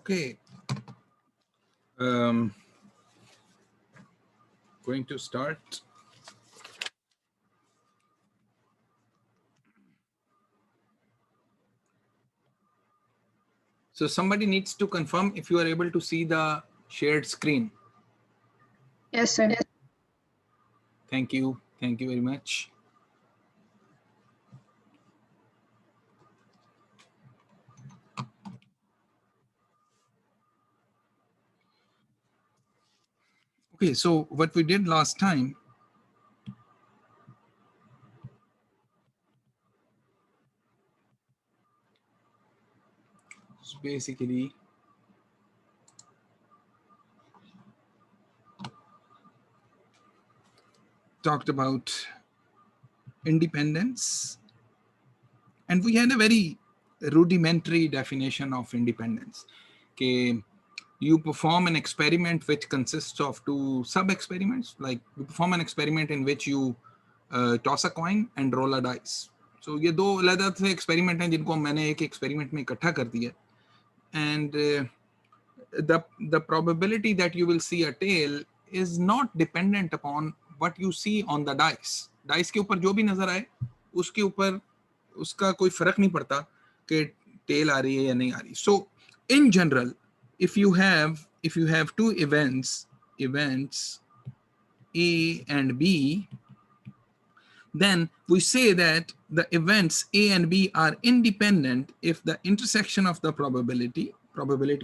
Okay. Going to start. So somebody needs to confirm if you are able to see the shared screen. Yes, sir. Thank you. Thank you very much. Okay, so what we did last time, is basically talked about independence, and we had a very rudimentary definition of independence. Okay, you perform an experiment which consists of two sub-experiments. Like you perform an experiment in which you toss a coin and roll a dice. So ये दो अलग से experiment हैं जिनको मैंने एक experiment में इकट्ठा कर दिया. And the probability that you will see a tail is not dependent upon what you see on the dice. Dice के ऊपर जो भी नजर आए उसके ऊपर उसका कोई फर्क नहीं पड़ता कि tail आ रही है या नहीं आ रही. So in general, if you have two events A and B, then we say that the events A and B are independent if the intersection of the probability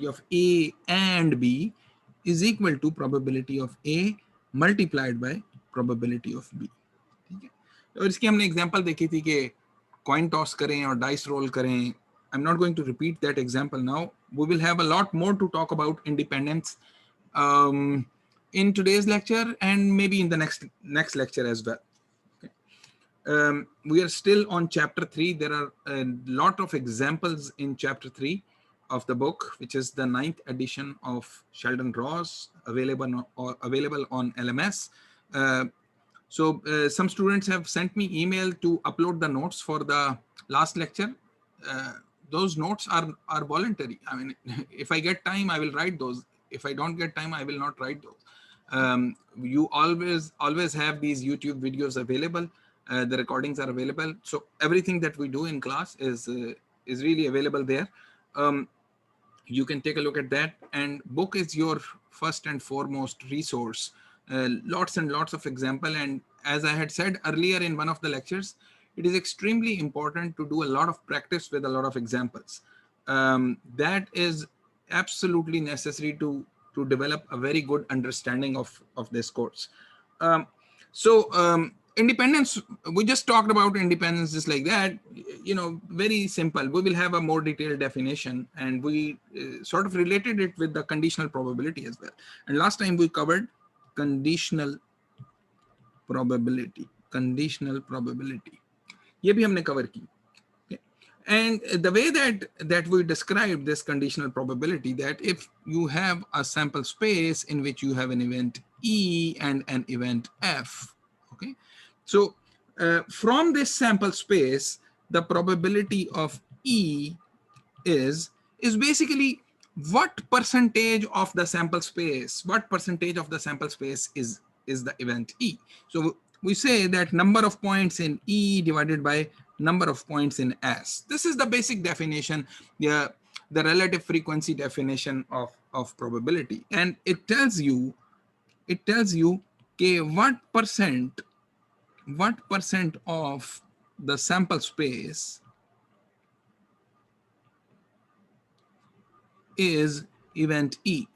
of A and B is equal to probability of A multiplied by probability of B. ठीक है, और इसकी हमने example देखी थी कि coin toss करें और डाइस रोल करें. I'm not going to repeat that example now. We will have a lot more to talk about independence in today's lecture and maybe in the next lecture as well. We are still on chapter 3. There are a lot of examples in chapter 3 of the book, which is the 9th edition of Sheldon Ross, available on LMS. So some students have sent me email to upload the notes for the last lecture. Those notes are voluntary. I mean, if I get time, I will write those. If I don't get time, I will not write those. You always have these YouTube videos available. The recordings are available. So everything that we do in class is really available there. You can take a look at that. And book is your first and foremost resource. Lots and lots of example. And as I had said earlier in one of the lectures, it is extremely important to do a lot of practice with a lot of examples. That is absolutely necessary to develop a very good understanding of this course. Independence, we just talked about independence just like that, very simple. We will have a more detailed definition, and we sort of related it with the conditional probability as well. And last time we covered conditional probability. ये भी हमने cover की. Okay. And the way that we describe this conditional probability, that if you have a sample space in which you have an event E and an event F, okay. So from this sample space, the probability of E is basically what percentage of the sample space, is the event E. So we say that number of points in E divided by number of points in S. This is the basic definition, the relative frequency definition of probability. And it tells you okay, what percent of the sample space is event E.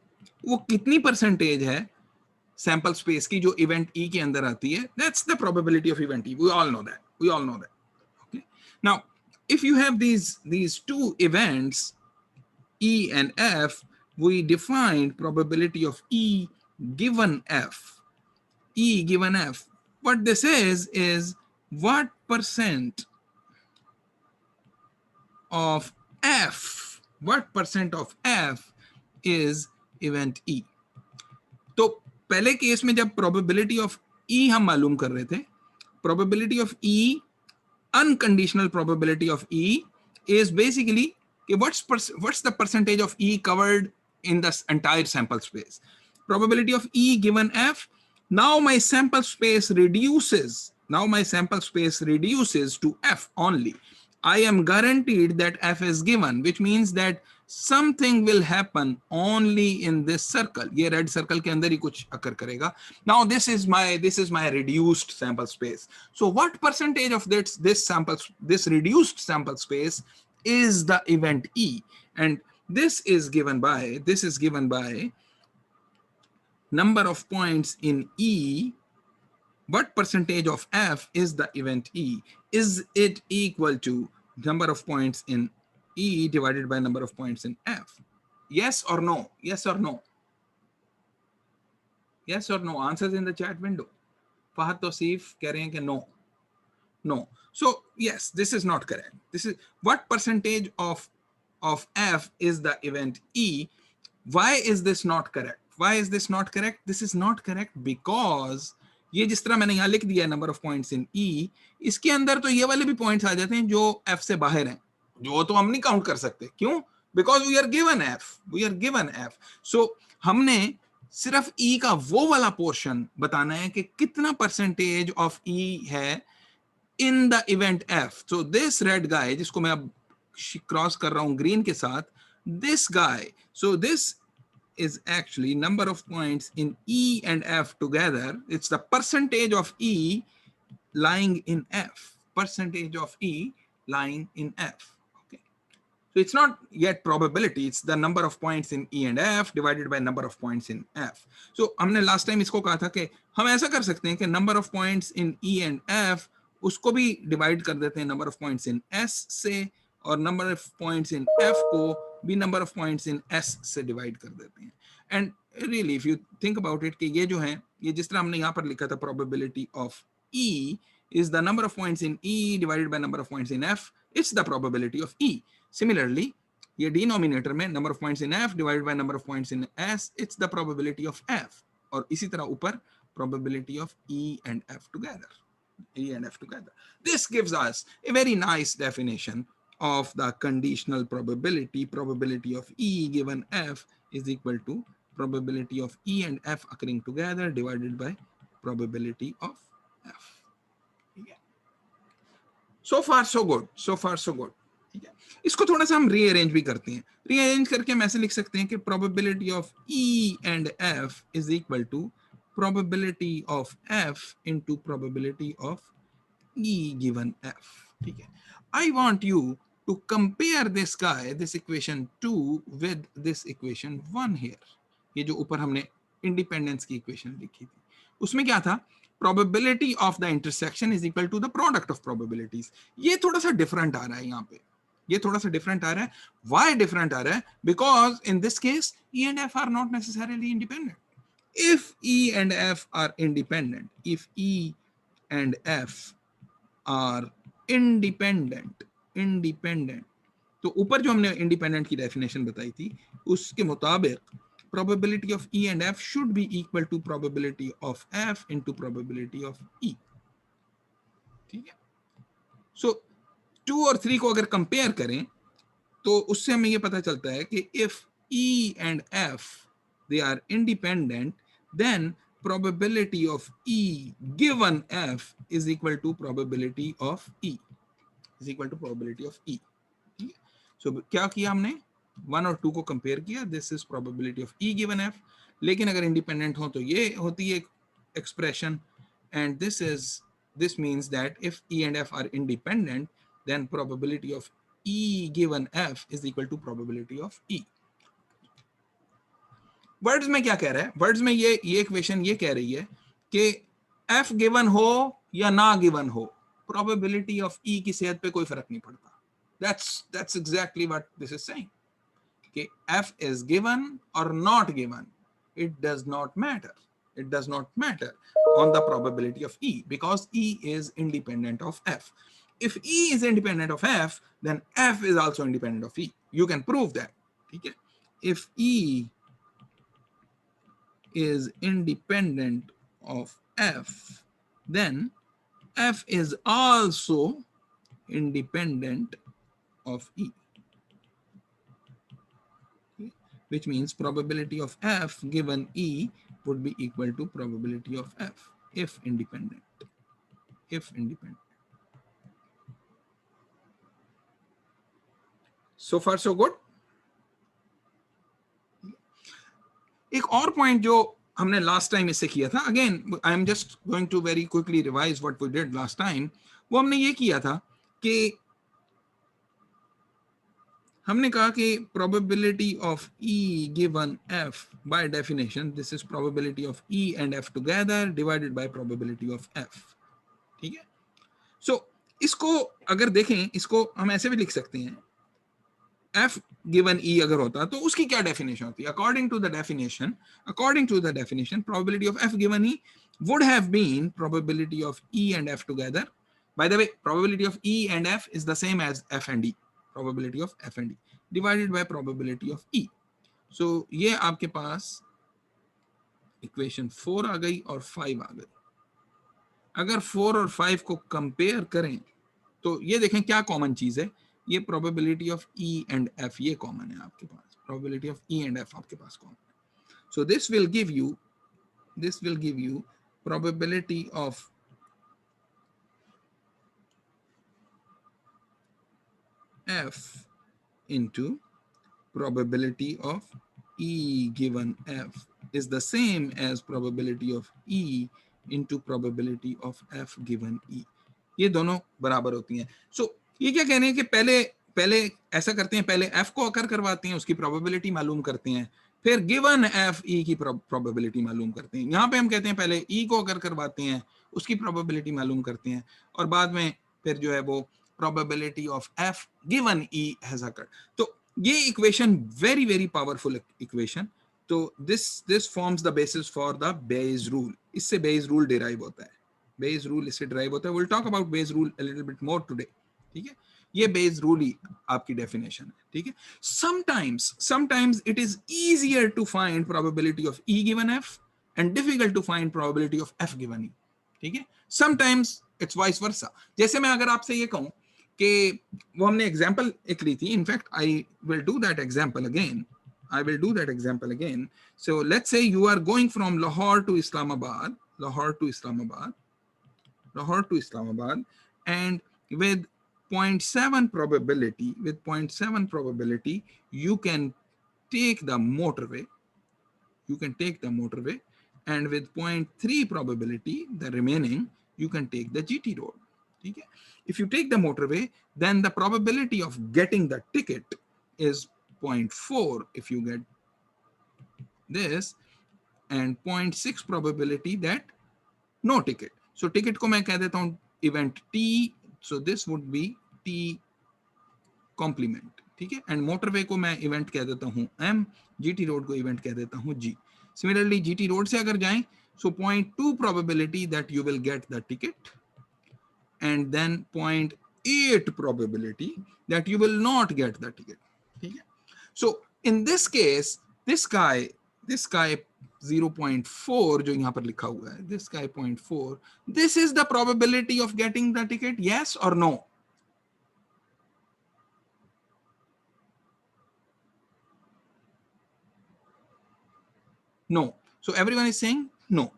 वो कितनी percentage है sample space की जो event E के अंदर आती है? That's the probability of event E. We all know that. Okay. Now, if you have these two events, E and F, we defined probability of E given F. E given F. What this is what percent of F, is event E. तो पहले case में जब probability of E हम मालूम कर रहे थे, probability of E, unconditional probability of E is basically what's the percentage of E covered in the entire sample space. Probability of E given F. Now my sample space reduces. Now my sample space reduces to F only. I am guaranteed that F is given, which means that something will happen only in this circle. ये red circle के अंदर ही कुछ occur करेगा. Now this is my reduced sample space. So what percentage of this reduced sample space is the event E? And this is given by number of points in E. What percentage of F is the event E? Is it equal to number of points in E divided by number of points in F? Yes or no? Yes or no? Yes or no? Answers in the chat window. Fahad Tosif कह रहे हैं कि no. No. So yes, this is not correct. This is what percentage of F is the event E? Why is this not correct? Why is this not correct? This is not correct because ये जिस तरह मैंने यहाँ लिख दिया number of points इन ई, इसके अंदर तो ये वाले भी पॉइंट्स आ जाते हैं जो एफ से बाहर हैं, जो तो हम नहीं काउंट कर सकते. क्यों? Because we are given F. So हमने सिर्फ ई का वो वाला पोर्शन बताना है कि कितना परसेंटेज ऑफ ई है in the event F. So this red guy, जिसको मैं अब क्रॉस कर रहा हूं ग्रीन के साथ, this guy, so this is actually number of points in E and F together. It's the percentage of E lying in F. Percentage of E lying in F. Okay. So it's not yet probability. It's the number of points in E and F divided by number of points in F. So हमने last time इसको कहा था कि हम ऐसा कर सकते हैं कि number of points in E and F उसको भी divide कर देते हैं number of points in S से, और number of points in F को भी number of points in S से divide कर देते हैं. And really if you think about it कि ये जो है, ये जिस तरह हमने यहाँ पर लिखा था probability of E is the number of points in E divided by number of points in F. It's the probability of E. Similarly, ये denominator में number of points in F divided by number of points in S, it's the probability of F. और इसी तरह ऊपर probability of E and F together. E and F together. This gives us a very nice definition of the conditional probability. Probability of E given F is equal to probability of E and F occurring together divided by probability of F. Yeah. So far so good. So far so good. ठीक है, इसको थोड़ा सा हम rearrange भी करते हैं. Rearrange करके हम ऐसे लिख सकते हैं कि probability of E and F is equal to probability of F into probability of E given F. ठीक है, I want you to compare this guy, this equation 2 with this equation 1 here. ये जो ऊपर हमने इंडिपेंडेंस की equation लिखी थी, उसमें क्या था? Probability of the intersection is equal to the product of probabilities. ये थोड़ा सा डिफरेंट आ रहा है यहाँ पे, ये थोड़ा सा डिफरेंट आ रहा है. Why डिफरेंट आ रहा है? Because in this case E and F are not necessarily independent. If E and F are independent, if E and F are independent, तो ऊपर जो हमने इंडिपेंडेंट की डेफिनेशन बताई थी उसके मुताबिक probability of E and F should be equal to probability of F into probability of E. ठीक है, so 2 और 3 को अगर कंपेयर करें तो उससे हमें ये पता चलता है कि if E and F they are independent, then probability of E given F is equal to probability of E, is equal to probability of E. So क्या किया हमने? 1 और 2 को कंपेयर किया. This is probability of E given F. लेकिन अगर independent हो तो ये होती है expression. And this means that if E and F are independent, then probability of E given F is equal to probability of E. Words में क्या कह रहा है? वर्ड्स में ये इक्वेशन ये कह रही है कि F गिवन हो या ना गिवन हो, प्रोबेबिलिटी ऑफ E की सेहत पे कोई फर्क नहीं पड़ता. That's exactly what this is saying. कि F is given or not given, it does not matter. It does not matter on the probability of E because E is independent of F. If E is independent of F, then F is also independent of E. You can prove that. ठीक है? If E is independent of F, then F is also independent of E. which means probability of F given E would be equal to probability of F if independent. If independent. So far so good. एक और point जो हमने last time इससे किया था, again I am just going to very quickly revise what we did last time, वो हमने ये किया था कि हमने कहा कि probability of E given F by definition, this is probability of E and F together divided by probability of F. ठीक है, so इसको अगर देखें, इसको हम ऐसे भी लिख सकते हैं, F given E अगर होता तो उसकी क्या डेफिनेशन होती है? According to the definition, probability of F given E would have been probability of E and F together. By the way, probability of E and F is the same as F and E. Probability of F and E divided by probability of E. So ये आपके पास equation 4 आ गई और 5 आ गई. अगर 4 और 5 को compare करें तो ये देखें क्या कॉमन चीज है. ये probability of E and F ये कॉमन है आपके पास. Probability of E and F आपके पास कॉमन है. So this will give you probability of F into probability of E given F is the same as probability of E into probability of F given E. ये दोनों बराबर होती हैं. So ये क्या कहने हैं कि पहले ऐसा करते हैं, पहले F को अकर करवाते हैं, उसकी प्रोबेबिलिटी मालूम करते हैं, फिर गिवन F E की प्रोबेबिलिटी मालूम करते हैं. यहाँ पे हम कहते हैं पहले E को अकर करवाते हैं, उसकी प्रोबेबिलिटी मालूम करते हैं, और बाद में फिर जो है वो probability of F given E has occurred. तो ये equation very very powerful equation. तो this forms the basis for the Bayes rule. इससे Bayes rule derive होता है. Bayes rule इससे derive होता है. We'll talk about Bayes rule a little bit more today. ठीक है, ये Bayes rule ही आपकी definition है. ठीक है, sometimes it is easier to find probability of E given F and difficult to find probability of F given E. ठीक है, sometimes it's vice versa. जैसे मैं अगर आपसे ये कहूं कि वो हमने एग्जाम्पल एक ली थी, in fact I will do that example again. So let's say you are going from Lahore to Islamabad and with 0.7 probability you can take the motorway, and with 0.3 probability, the remaining, you can take the GT road. Okay? If you take the motorway, then the probability of getting the ticket is 0.4 if you get this, and 0.6 probability that no ticket. So ticket को मैं कह देता हूँ event T, so this would be T complement. ठीक है, and motorway को मैं event कह देता हूँ M, GT road को event कह देता हूँ G. Similarly, GT road से अगर जाएं, so 0.2 probability that you will get the ticket, and then 0.8 probability that you will not get the ticket. ठीक है, so in this case, this guy 0.4 जो यहाँ पर लिखा हुआ है, this guy 0.4, this is the probability of getting the ticket, yes or no? No. So everyone is saying no.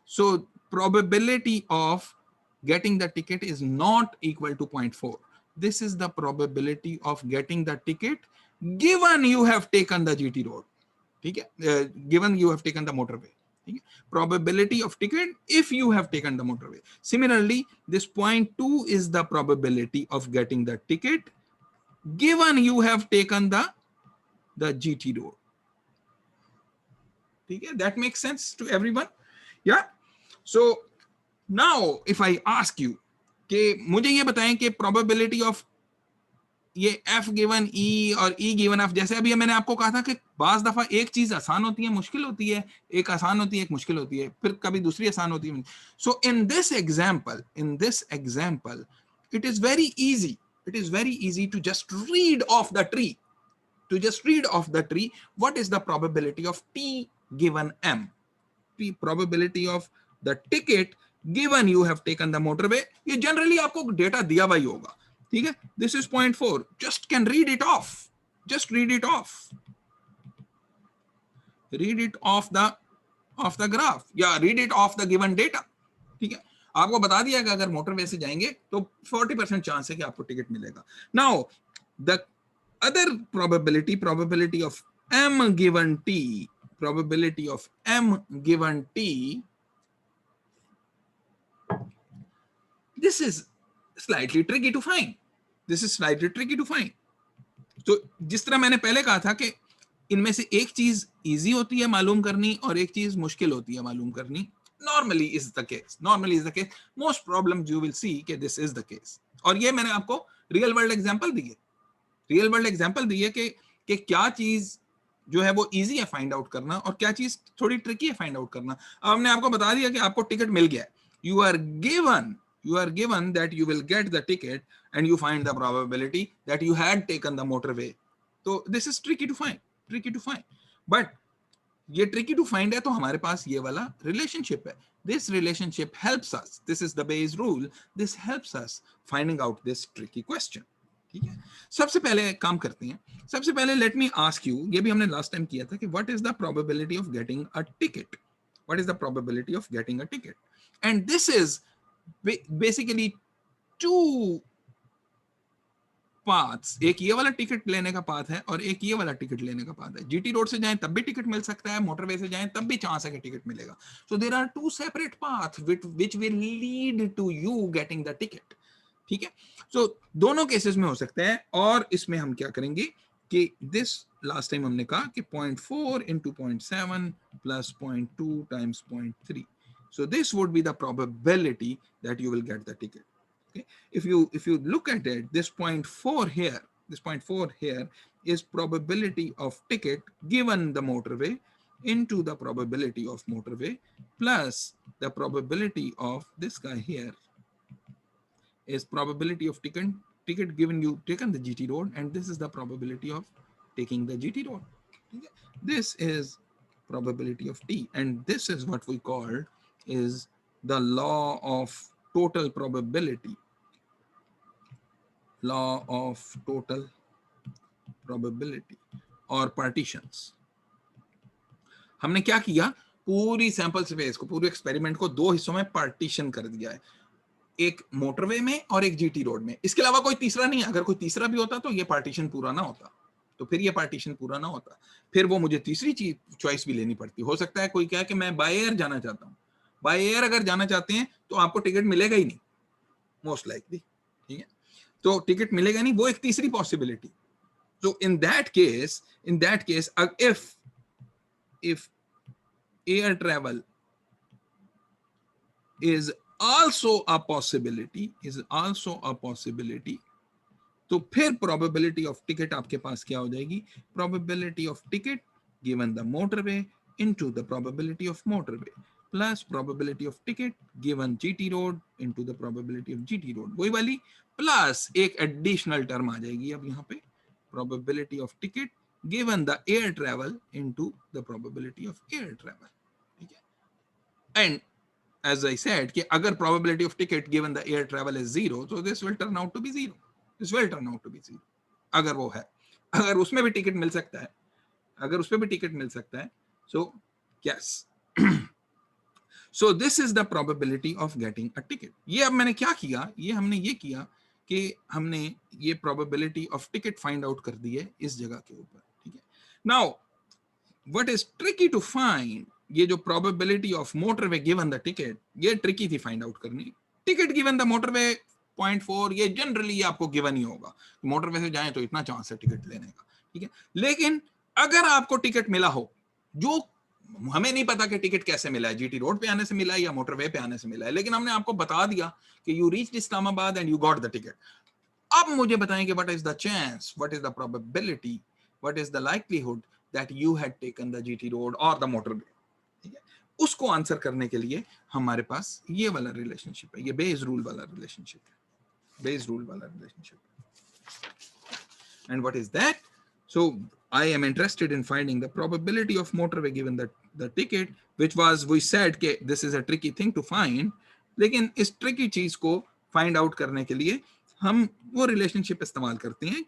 So probability of getting the ticket is not equal to 0.4. This is the probability of getting the ticket given you have taken the GT road. Okay? Given you have taken the motorway. Okay? Probability of ticket if you have taken the motorway. Similarly, this 0.2 is the probability of getting the ticket given you have taken the GT road. Okay? That makes sense to everyone? Yeah. So now if I ask you कि मुझे ये बताएं कि probability of ये F given E और E given F, जैसे अभी मैंने आपको कहा था कि बाज दफा एक चीज आसान होती है, मुश्किल होती है, एक आसान होती है, एक मुश्किल होती है, फिर कभी दूसरी आसान होती है. So in this example it is very easy to just read off the tree, what is the probability of T given M, probability of the ticket given you have taken the motorway. ये generally आपको data दिया हुआ ही होगा. ठीक है, this is 0.4. Just read it off. Read it off the graph या read it off the given data. ठीक है, आपको बता दिया कि अगर मोटरवे से जाएंगे तो 40% चांस है कि आपको टिकट मिलेगा। Now the other probability of m given t, probability of m given t, this is slightly tricky to find. This is slightly tricky to find. तो जिस तरह मैंने पहले कहा था कि इनमें से एक चीज इजी होती है मालूम करनी और एक चीज मुश्किल होती है मालूम करनी। Normally is the case. Most problems you will see कि this is the case. और ये मैंने आपको रियल वर्ल्ड एग्जांपल दिए कि क्या चीज जो है वो इजी है फाइंड आउट करना और क्या चीज थोड़ी ट्रिकी है फाइंड आउट करना। अब हमने आपको बता दिया कि आपको टिकट मिल गया, you are given that you will get the ticket and you find the probability that you had taken the motorway. तो this is tricky to find, but ये tricky to find है तो हमारे पास ये वाला रिलेशनशिप है। This relationship helps us, this is the Bayes rule, this helps us finding out this tricky question. ठीक है, सबसे पहले काम करते हैं। सबसे पहले लेट मी आस्क यू, ये भी हमने लास्ट टाइम किया था कि what is the probability of getting a ticket, what is the probability of getting a ticket, and this is basically two paths. एक ये वाला टिकट लेने का पाथ है और एक ये वाला टिकट लेने का पाथ है। जीटी रोड से जाएं तब भी टिकट मिल सकता है, मोटरवे से जाएं तब भी चांस है कि टिकट मिलेगा। So there are two separate path which will lead to you getting the ticket. ठीक है, सो दोनों केसेस में हो सकते हैं। और इसमें हम क्या करेंगे कि दिस लास्ट टाइम हमने कहा कि 0.4 into 0.7 plus 0.2 times 0.3. So this would be the probability that you will get the ticket. Okay, if you look at it, this 0.4 here is probability of ticket given the motorway into the probability of motorway plus the probability of this guy here is probability of ticket given you taken the GT road, and this is the probability of taking the GT road. This is probability of t, and this is what we called is the law of total probability. Law of total probability or partitions. हमने क्या किया, पूरी sample space को, पूरे experiment को दो हिस्सों में पार्टीशन कर दिया है, एक मोटरवे में और एक जीटी रोड में। इसके अलावा कोई तीसरा नहीं। अगर कोई तीसरा भी होता तो ये पार्टीशन पूरा ना होता, फिर वो मुझे तीसरी चीज चॉइस भी लेनी पड़ती। हो सकता है कोई क्या कि मैं बाय एयर जाना चाहता हूँ, बाय एयर अगर जाना चाहते हैं तो आपको टिकट मिलेगा ही नहीं मोस्ट लाइकली। ठीक है, तो टिकट मिलेगा नहीं, वो एक तीसरी possibility. So in that case, if air travel is also a possibility, तो फिर probability of ticket आपके पास क्या हो जाएगी, probability of ticket given the motorway into the probability of motorway plus probability of ticket given GT road into the probability of GT road, वही वाली, plus एक additional term आ जाएगी अब यहाँ पे, probability of ticket given the air travel into the probability of air travel. ठीक है, and as I said कि अगर probability of ticket given the air travel is 0, so this will turn out to be 0. अगर वो है, अगर उसमें भी टिकट मिल सकता है, so yes. So this is the probability of getting a ticket. ये अब मैंने क्या किया, ये हमने ये किया कि हमने ये probability of ticket find out कर दी है इस जगह के ऊपर। ठीक है, now what is tricky to find, ये जो probability of motorway given the ticket, ये tricky थी find out करनी। ticket given the motorway 0.4, ये जनरली आपको गिवन ही होगा, मोटरवे से जाएं तो इतना चांस है टिकट लेने का। ठीक है, लेकिन अगर आपको टिकट मिला हो, जो हमें नहीं पता कि टिकट कैसे मिला है, जीटी रोड पे आने से मिला है या मोटरवे पे आने से मिला है, लेकिन हमने आपको बता दिया कि you reached Islamabad and you got the ticket. अब मुझे बताएं कि what is the chance, what is the probability, what is the likelihood that you had taken the GT road और द मोटरवे। ठीक है, उसको आंसर करने के लिए हमारे पास ये वाला रिलेशनशिप है, ये बेस रूल वाला रिलेशनशिप है, And what is that? So I am interested in finding the probability of motorway given the ticket, which was, we said कि this is a tricky thing to find, लेकिन इस tricky चीज को find out करने के लिए हम वो relationship इस्तेमाल करते हैं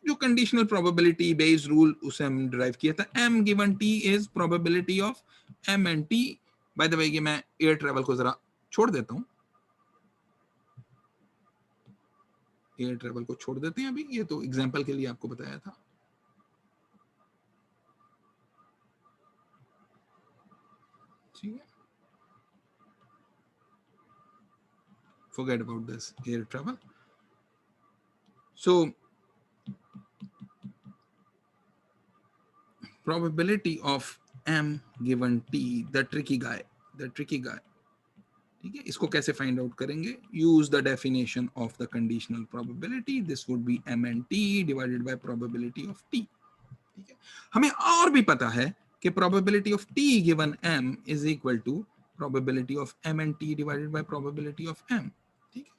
जो कंडीशनल प्रोबेबिलिटी बेस्ड रूल उसे हम डिराइव किया था, m given t is probability of m and t। By the way ये मैं एयर ट्रेवल को जरा छोड़ देता हूं, एयर ट्रेवल को छोड़ देते हैं अभी, ये तो एग्जांपल के लिए आपको बताया था। ठीक है, forget about this air travel. So probability of m given t, the tricky guy, ठीक है, इसको कैसे फाइंड आउट करेंगे? Use the definition of the conditional probability, this would be m and t divided by probability of t। ठीक है, हमें और भी पता है कि probability of t given m is equal to probability of m and t divided by probability of m। ठीक है,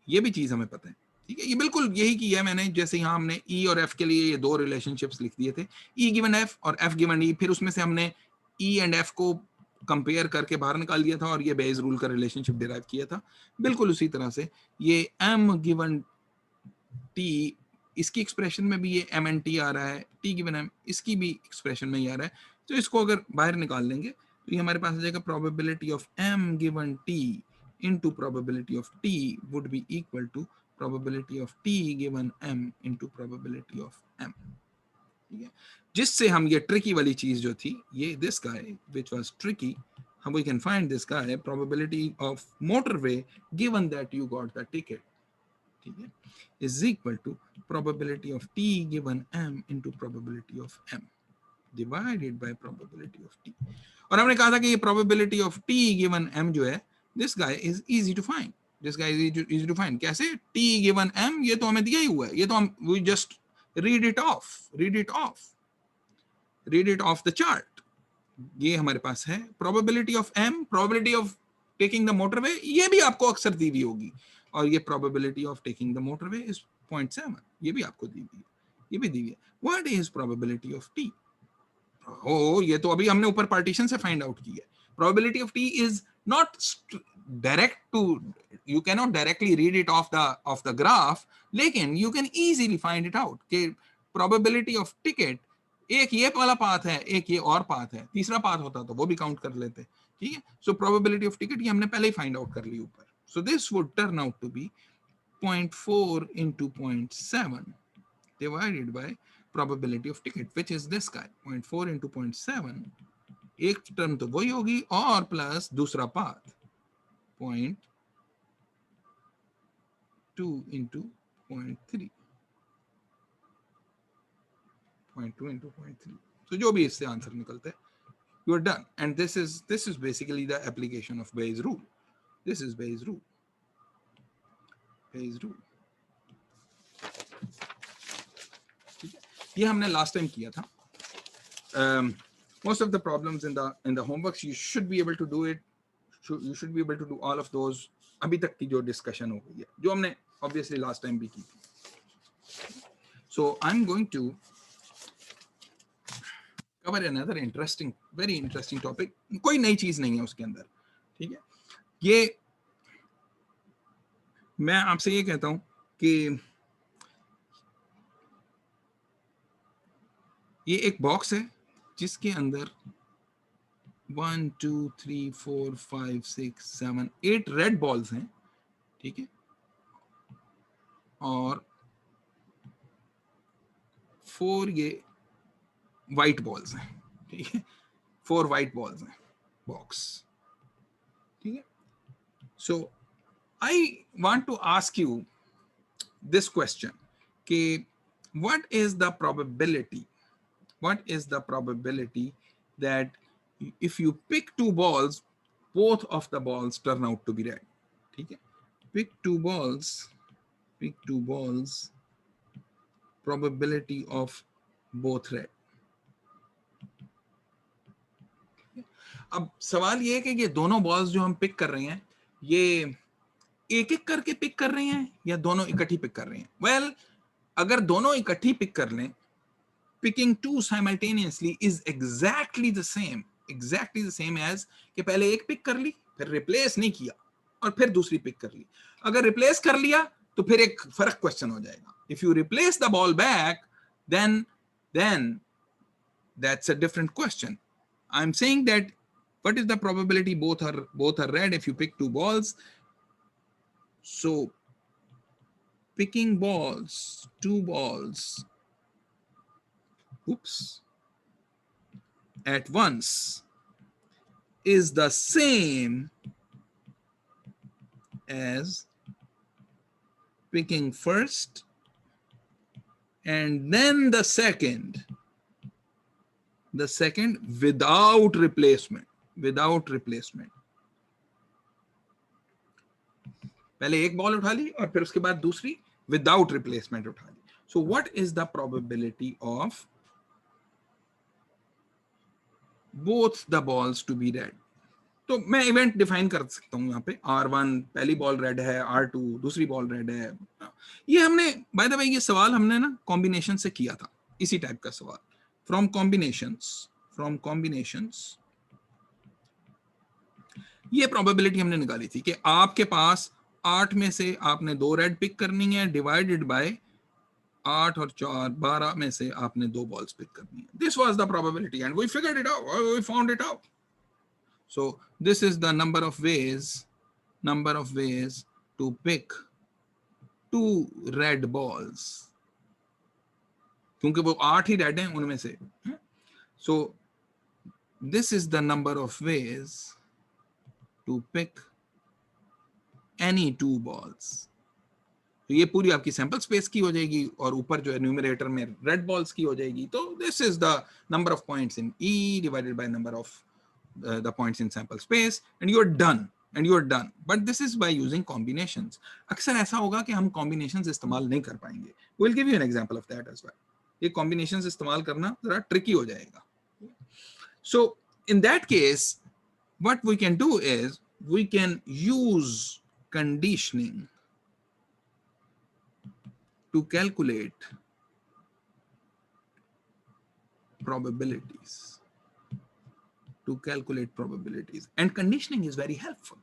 ये भी चीज हमें पता है। ठीक है, ये बिल्कुल यही किया है मैंने, जैसे यहाँ हमने E और F के लिए ये दो रिलेशनशिप्स लिख दिए थे, E गिवन F और F गिवन E, फिर उसमें से हमने E एंड F को कंपेयर करके बाहर निकाल दिया था और ये बेस रूल का रिलेशनशिप डिराइव किया था। बिल्कुल उसी तरह से ये M गिवन T, इसकी एक्सप्रेशन में भी ये M एंड T आ रहा है, T गिवन M इसकी भी एक्सप्रेशन में ही आ रहा है। तो इसको अगर बाहर निकाल लेंगे तो ये हमारे पास आ जाएगा probability of M given T into probability of t would be equal to probability of t given m into probability of m। ठीक है, जिससे हम ये ट्रिकी वाली चीज जो थी, ये this guy which was tricky, how we can find this guy probability of motorway given that you got the ticket, ठीक है, is equal to probability of t given m into probability of m divided by probability of t। और हमने कहा था कि ये probability of t given m जो है, this guy is easy to find, this guy is easy to find। कैसे? t given m, ये तो हमें दिया ही हुआ है, ये तो हम we just read it off the chart। ये हमारे पास है probability of m, probability of taking the motorway, ये भी आपको अक्सर दी हुई होगी, और ये probability of taking the motorway is 0.7, ये भी आपको दी हुई है, ये भी दी हुई है। what is probability of t? ओ, ये तो अभी हमने ऊपर पार्टीशन से फाइंड आउट किया है। probability of t is not direct to, you cannot directly read it off the graph, लेकिन you can easily find it out कि probability of ticket, एक ये वाला पाथ है, एक ये और पाथ है, तीसरा पाथ होता तो वो भी काउंट कर लेते। ठीक है, so probability of ticket ये हमने पहले ही फाइंड आउट कर ली ऊपर। so this would turn out to be 0.4 into 0.7 divided by probability of ticket, which is this guy 0.4 into 0.7, एक टर्म तो वही होगी और प्लस दूसरा पाथ 0.2 into 0.3, 0.2 into 0.3, तो जो भी इससे आंसर निकलता है, you are done। and this is basically the application of Bayes rule, this is Bayes rule। ठीक है, ये हमने लास्ट टाइम किया था। most of the problems in the homeworks you should be able to do it, you should be able to do all of those। अभी तक की जो डिस्कशन हो गई है, जो हमने obviously last time भी की थी। so I'm going to cover another interesting, very interesting topic, कोई नई चीज नहीं है उसके अंदर। ठीक है, ये मैं आपसे ये कहता हूं कि ये एक बॉक्स है जिसके अंदर 1 2 3 4 5 6 7 8 रेड बॉल्स हैं। ठीक है, और 4 ये वाइट बॉल्स हैं। ठीक है, 4 वाइट बॉल्स हैं बॉक्स। ठीक है, so I want to ask you this question कि what is the probability that if you pick two balls, both of the balls turn out to be red? ठीक है, pick two balls, probability of both red। अब सवाल ये है कि ये दोनों बॉल्स जो हम पिक कर रहे हैं, ये एक एक करके पिक कर रहे हैं या दोनों इकट्ठी पिक कर रहे हैं? वेल, अगर दोनों इकट्ठी पिक कर लें, picking two simultaneously is exactly the same as कि पहले एक पिक कर ली, फिर रिप्लेस नहीं किया और फिर दूसरी पिक कर ली। अगर रिप्लेस कर लिया तो फिर एक फर्क क्वेश्चन हो जाएगा. If you replace the ball back, then that's a different question. I'm saying that what is the probability both are red if you pick two balls? So picking balls, two balls, oops, at once is the same as picking first and then the second without replacement. पहले एक ball उठा ली और फिर उसके बाद दूसरी without replacement उठा ली. So what is the probability of both the balls to be red? तो मैं इवेंट डिफाइन कर सकता हूं यहाँ पे. R1 पहली बॉल रेड है, R2 दूसरी बॉल रेड है. ये हमने बाय द वे ये सवाल हमने ना कॉम्बिनेशन से किया था, इसी टाइप का सवाल. फ्रॉम कॉम्बिनेशंस ये प्रोबेबिलिटी हमने निकाली थी कि आपके पास 8 में से आपने 2 रेड पिक करनी है डिवाइडेड बाय 8 और 4 12 में से आपने 2 बॉल्स पिक करनी है. This was the probability and we figured it out, we found it out. So this is the number of ways to pick 2 red balls. क्योंकि वो 8 ही रेड हैं उनमें से. So this is the number of ways to pick any 2 balls. तो ये पूरी आपकी sample space की हो जाएगी और ऊपर जो है न्यूमरेटर में रेड बॉल्स की हो जाएगी. तो this is the number of points in E divided by number of the points in sample space and you're done. But this is by using combinations. अक्सर ऐसा होगा कि हम combinations इस्तेमाल नहीं कर पाएंगे. We'll give you an example of that as well. ये combinations इस्तेमाल करना जरा tricky हो जाएगा. So in that case, what we can do is we can use conditioning to calculate probabilities. And conditioning is very helpful.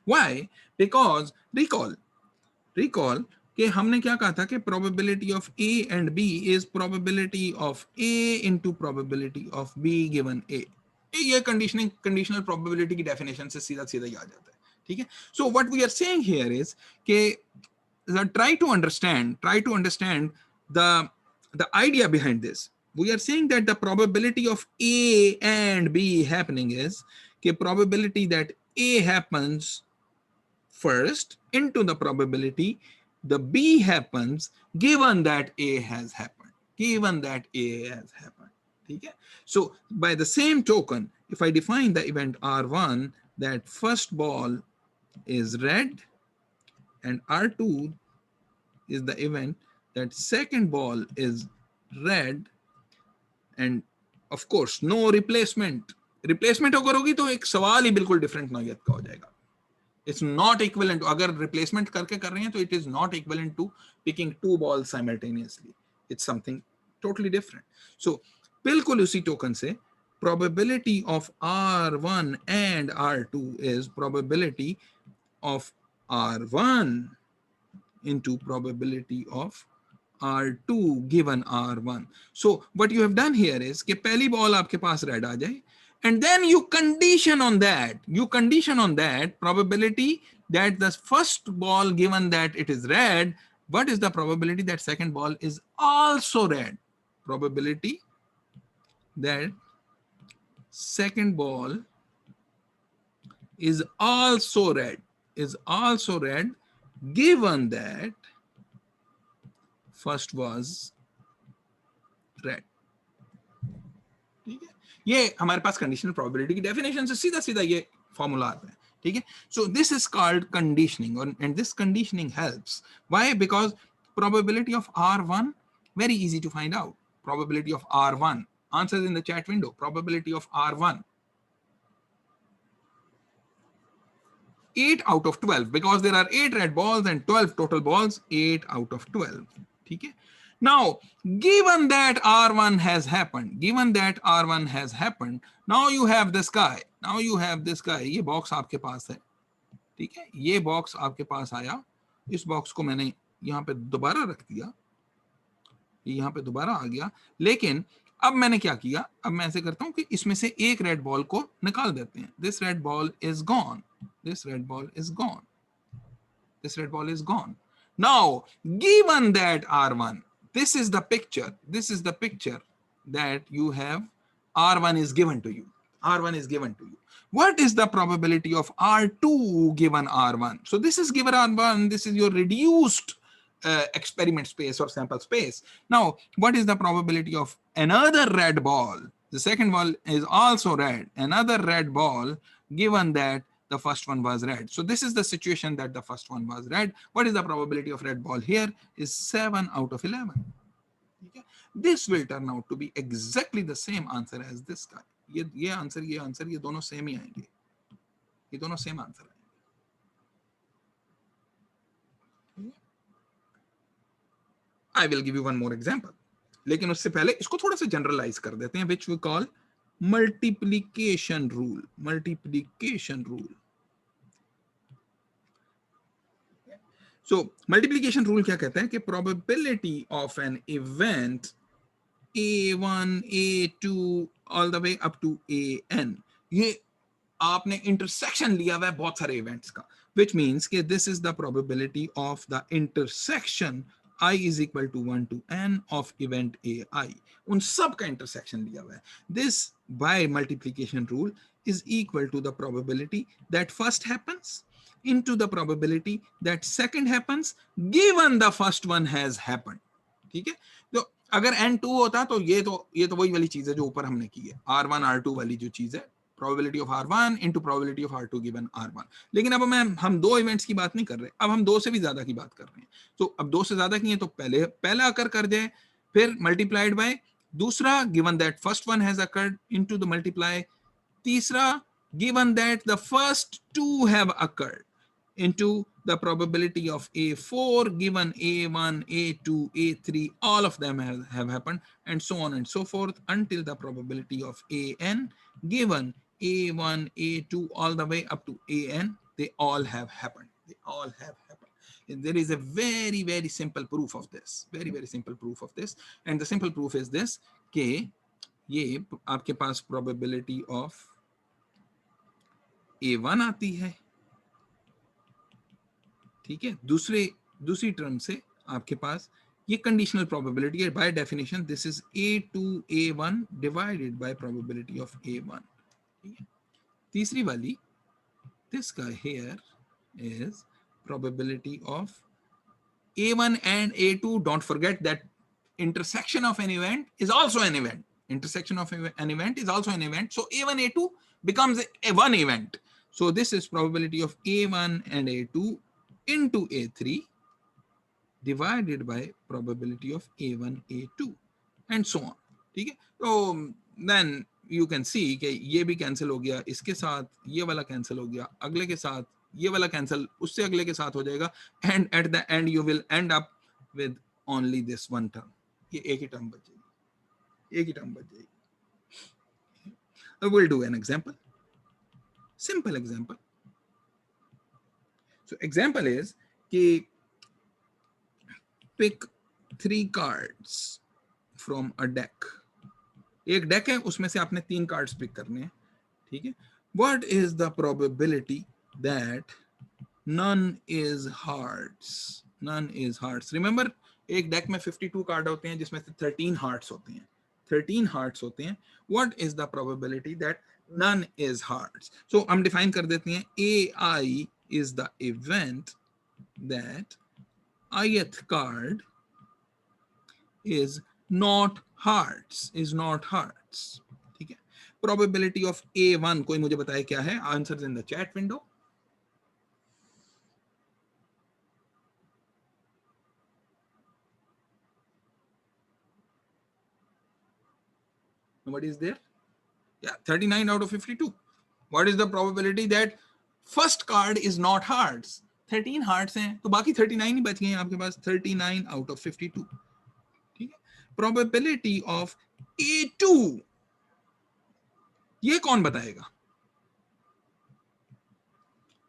Why? Because recall कि हमने क्या कहा था कि probability of A and B is probability of A into probability of B given A. ये conditional probability की definition से सीधा ही आ जाता है. ठीक है. So what we are saying here is कि try to understand the idea behind this. We are saying that the probability of A and B happening is the probability that A happens first into the probability the B happens given that A has happened. Okay? So by the same token, if I define the event R1 that first ball is red and R2 is the event that second ball is red and of course no replacement अगर होगी तो एक सवाल ही बिल्कुल different नौयत का हो जाएगा. It's not equivalent. अगर replacement करके कर रहे हैं तो it is not equivalent to picking 2 balls simultaneously. It's something totally different. So बिल्कुल उसी टोकन से probability of R1 and R2 is probability of R1 into probability of R2 given R1. So what you have done here is कि पहली ball आपके पास red आ जाए and then you condition on that probability that the first ball given that it is red, what is the probability that second ball is also red? Probability that second ball is also red given that first was red. ठीक है. ये हमारे पास conditional probability की definition से सीधा ये formula आता है. ठीक है. So this is called conditioning and this conditioning helps. Why? Because probability of R1 very easy to find out. Probability of R1, answers in the chat window. Probability of R1 8 out of 12 because there are 8 red balls and 12 total balls. 8 out of 12. ठीक है. Now, given that R1 has happened, now you have this guy. ये box आपके पास है. ठीक है. ये box आपके पास आया. इस बॉक्स को मैंने यहाँ पे दोबारा रख दिया, यहाँ पे दोबारा आ गया, लेकिन अब मैंने क्या किया, अब मैं ऐसे करता हूं कि इसमें से एक रेड बॉल को निकाल देते हैं. This red ball is gone, this red ball is gone, this red ball is gone. Now, given that R1, this is the picture that you have, R1 is given to you. R1 is given to you. What is the probability of R2 given R1? So this is given R1, this is your reduced experiment space or sample space. Now, what is the probability of another red ball? The second ball is also red, another red ball, given that the first one was red. So this is the situation that the first one was red. What is the probability of red ball here? Is 7 out of 11. Okay? This will turn out to be exactly the same answer as this guy. ये answer ये दोनों same ही आएंगे, ये दोनों same answer आएंगे. I will give you one more example. लेकिन उससे पहले इसको थोड़ा सा जनरलाइज कर देते हैं, which we call multiplication rule. Multiplication rule. So multiplication rule क्या कहता है कि probability of an event A1, A2 all the way up to AN, ये आपने intersection लिया हुआ है बहुत सारे events का, which means कि this is the probability of the intersection I is equal to 1 to n of event AI. उन सब का intersection लिया हुआ है. This by multiplication rule is equal to the probability that first happens into the probability that second happens given the first one has happened. ठीक है, तो अगर n2 होता तो ये तो वही वाली चीज है जो ऊपर हमने की है, R1 R2 वाली जो चीज है, probability of R1 into probability of R2 given R1. लेकिन अब हम दो इवेंट्स की बात नहीं कर रहे, अब हम दो से भी ज्यादा की बात कर रहे हैं. तो अब दो से ज्यादा की है तो पहला अकर कर जाए, फिर मल्टीप्लाइड बाय दूसरा given that first one has occurred into the multiply, तीसरा given that the first two have occurred into the probability of A4 given A1, A2, A3, all of them have happened, and so on and so forth until the probability of AN given A1, A2, all the way up to AN, they all have happened. They all have happened. And there is a very, very simple proof of this. Very, very simple proof of this. And the simple proof is this, कि ये आपके पास probability of A1 आती है, ठीक है, दूसरी term से आपके पास ये कंडीशनल प्रोबेबिलिटी है. By definition this is A2A1 divided by probability of A1. ठीक है, तीसरी वाली this guy here is probability of A1 and A2. Don't forget that intersection of an event is also an event. Intersection of an event is also an event. So A1, A2 becomes a one event. So this is probability of A1 and A2 into A3 divided by probability of A1, A2 and so on. ठीक है, तो then you can see कि ये भी cancel हो गया, इसके साथ ये वाला कैंसिल हो गया, अगले के साथ ये वाला कैंसिल उससे अगले के साथ हो जाएगा, and at the end you will end up with only this one term. ये एक ही टर्म बच जाएगी, एक ही टर्म बच जाएगी. We'll do an example, simple example. So example is कि pick 3 cards from a deck. एक डेक है, उसमें से आपने 3 कार्ड्स पिक करने हैं. ठीक है, what is the probability that none is hearts? None is hearts. Remember, एक डेक में 52 कार्ड होते हैं जिसमें से 13 हार्ट्स होते हैं. 13 हार्ट्स होते हैं. What is the probability that none is hearts? So हम डिफाइन कर देते हैं, AI is the event that ith card is not hearts, is not hearts. ठीक है, probability of A1 कोई मुझे बताए क्या है? Answers in the chat window. Nobody is there? Yeah, 39 out of 52. What is the probability that first card is not hearts? 13 hearts हैं, तो बाकी 39 ही बच गए हैं आपके पास. 39 out of 52. ठीक है, probability of A2, ये कौन बताएगा?